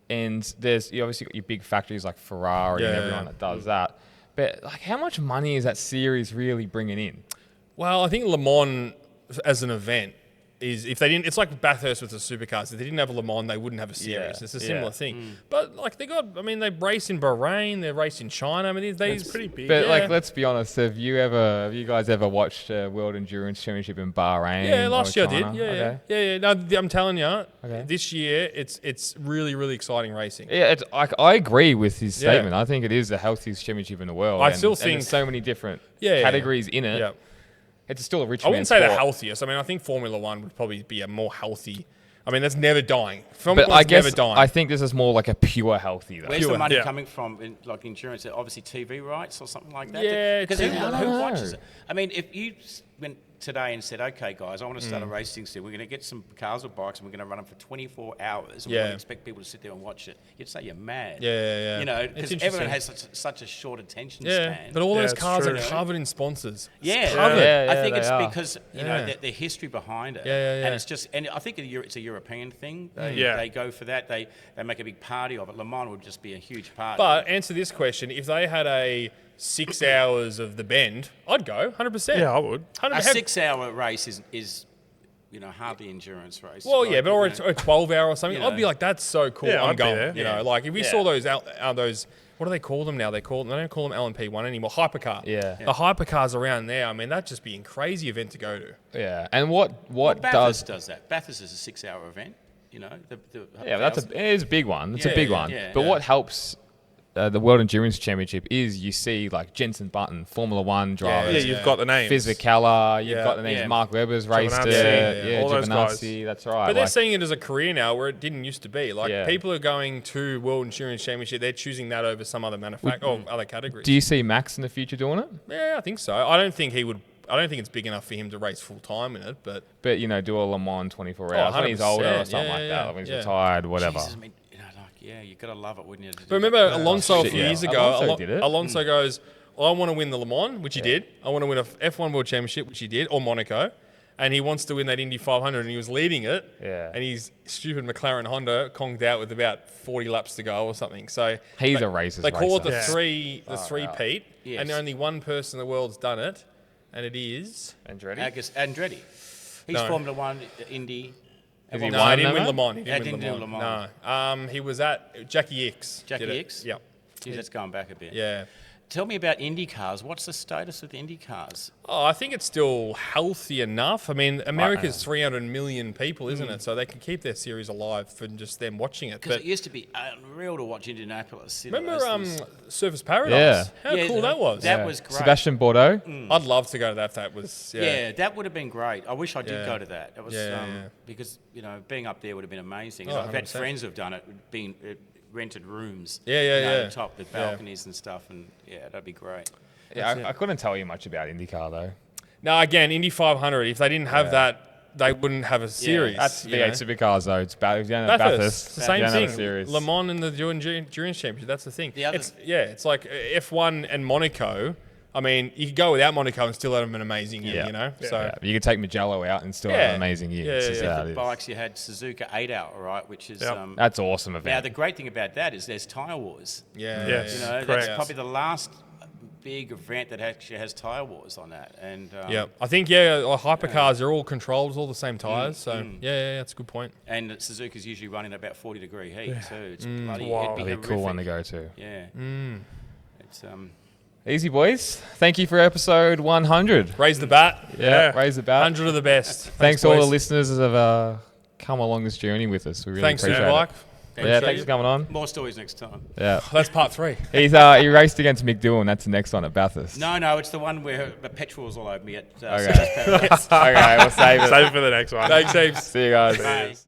And you obviously got your big factories like Ferrari and everyone that does that. But like, how much money is that series really bringing in? Well, I think Le Mans as an event is if they didn't. It's like Bathurst with the supercars. If they didn't have a Le Mans, they wouldn't have a series. Yeah. It's a similar thing. But like they race in Bahrain, they race in China. I mean, it's pretty big. But like, let's be honest. Have you guys ever watched World Endurance Championship in Bahrain? Yeah, last year I China? did. Yeah. No, I'm telling you, this year it's really, really exciting racing. Yeah, I agree with his statement. I think it is the healthiest championship in the world. I still think there's so many different categories in it. Yeah. It's still a rich. I wouldn't say the healthiest. I mean, I think Formula One would probably be a more healthy. I mean, that's never dying. Formula One's never dying. I think this is more like a pure healthy though. Where's the money coming from? In, like insurance, obviously TV rights or something like that. Yeah, because who watches it? I mean, if you went today and said, "Okay, guys, I want to start a racing series. We're going to get some cars or bikes, and we're going to run them for 24 hours. And we don't expect people to sit there and watch it." You'd say you're mad. Yeah. You know, because everyone has such a short attention span. But all those cars are covered in sponsors. Yeah, covered. I think it's because you know the history behind it. And it's just, and I think it's a European thing. They go for that. They make a big party of it. Le Mans would just be a huge party. But answer this question: if they had a 6 hours of the bend, I'd go 100%. Yeah, I would. 100%. A 6-hour race is hardly endurance race. Well, like, or a 12-hour or something. I'd be like, that's so cool. Yeah, I'm going. You know, like if we saw those what do they call them now? They don't call them LMP1 anymore. Hypercar. Yeah. The hypercars around there. I mean, that'd just be a crazy event to go to. Yeah. And what Bathurst does that? Bathurst is a 6-hour event. You know. It is a big one. It's a big one. Yeah. But what helps the World Endurance Championship is you see like Jenson Button, Formula One drivers. Yeah, you've got the names. Fisichella, you've got the names. Mark Webber's raced it. All those guys. That's right. But they're seeing it as a career now where it didn't used to be. Like people are going to World Endurance Championship, they're choosing that over some other manufacturer or other categories. Do you see Max in the future doing it? Yeah, I think so. I don't think it's big enough for him to race full time in it, but do a Le Mans 24 hours when he's older or something like that, when he's retired, whatever. Jesus, I mean, yeah, you got to love it, wouldn't you? But remember Alonso a few years ago, Alonso goes, I want to win the Le Mans, which he did. I want to win a F1 World Championship, which he did, or Monaco. And he wants to win that Indy 500, and he was leading it. Yeah. And his stupid McLaren Honda conked out with about 40 laps to go or something. So he's a racist. They call it racer. the three-peat, and only one person in the world's done it, and it is Andretti. He's Formula One, Indy. He didn't win Le Mans. He didn't win Le Mans. No. He was at Jackie X. Jackie X? Yep. Geez, that's going back a bit. Yeah. Tell me about Indy cars. What's the status of the Indy cars? Oh, I think it's still healthy enough. I mean, America's 300 million people, isn't it? So they can keep their series alive for just them watching it. Because it used to be unreal to watch Indianapolis. Remember Surfers Paradise? Yeah. How cool that was. That was great. Sebastian Bordeaux. I'd love to go to that if that was... Yeah, that would have been great. I wish I did go to that. It was Yeah. because, being up there would have been amazing. Oh, I've had 100%. friends who've done it, rented rooms. Yeah. Top with balconies and stuff, and that'd be great. Yeah, I couldn't tell you much about IndyCar though. No, again, Indy 500, if they didn't have that, they wouldn't have a series. That's V8 Supercars though. It's Bathurst. It's the same thing. Series. Le Mans and the Endurance Championship, that's the thing. The other it's like F1 and Monaco. I mean, you could go without Monaco and still have an amazing year, So you could take Magello out and still have an amazing year. The bikes, you had Suzuka 8-hour, right, which is... that's awesome event. Now, the great thing about that is there's tyre wars. Yes. That's probably the last big event that actually has tyre wars on that. And I think hypercars are all controlled with all the same tyres. So that's a good point. And Suzuka's usually running about 40-degree heat too. It's bloody That'd be a cool one to go to. Yeah. It's Easy, boys. Thank you for episode 100. Raise the bat. Yeah, raise the bat. 100 of the best. Thanks to all the listeners that have come along this journey with us. We really appreciate it. Thanks for coming on. More stories next time. Yeah. That's part 3. He raced against Mick Doohan. That's the next one at Bathurst. No, it's the one where the petrol was all over me at Okay. Okay, we'll save it. Save it for the next one. Thanks, heaps. See you guys.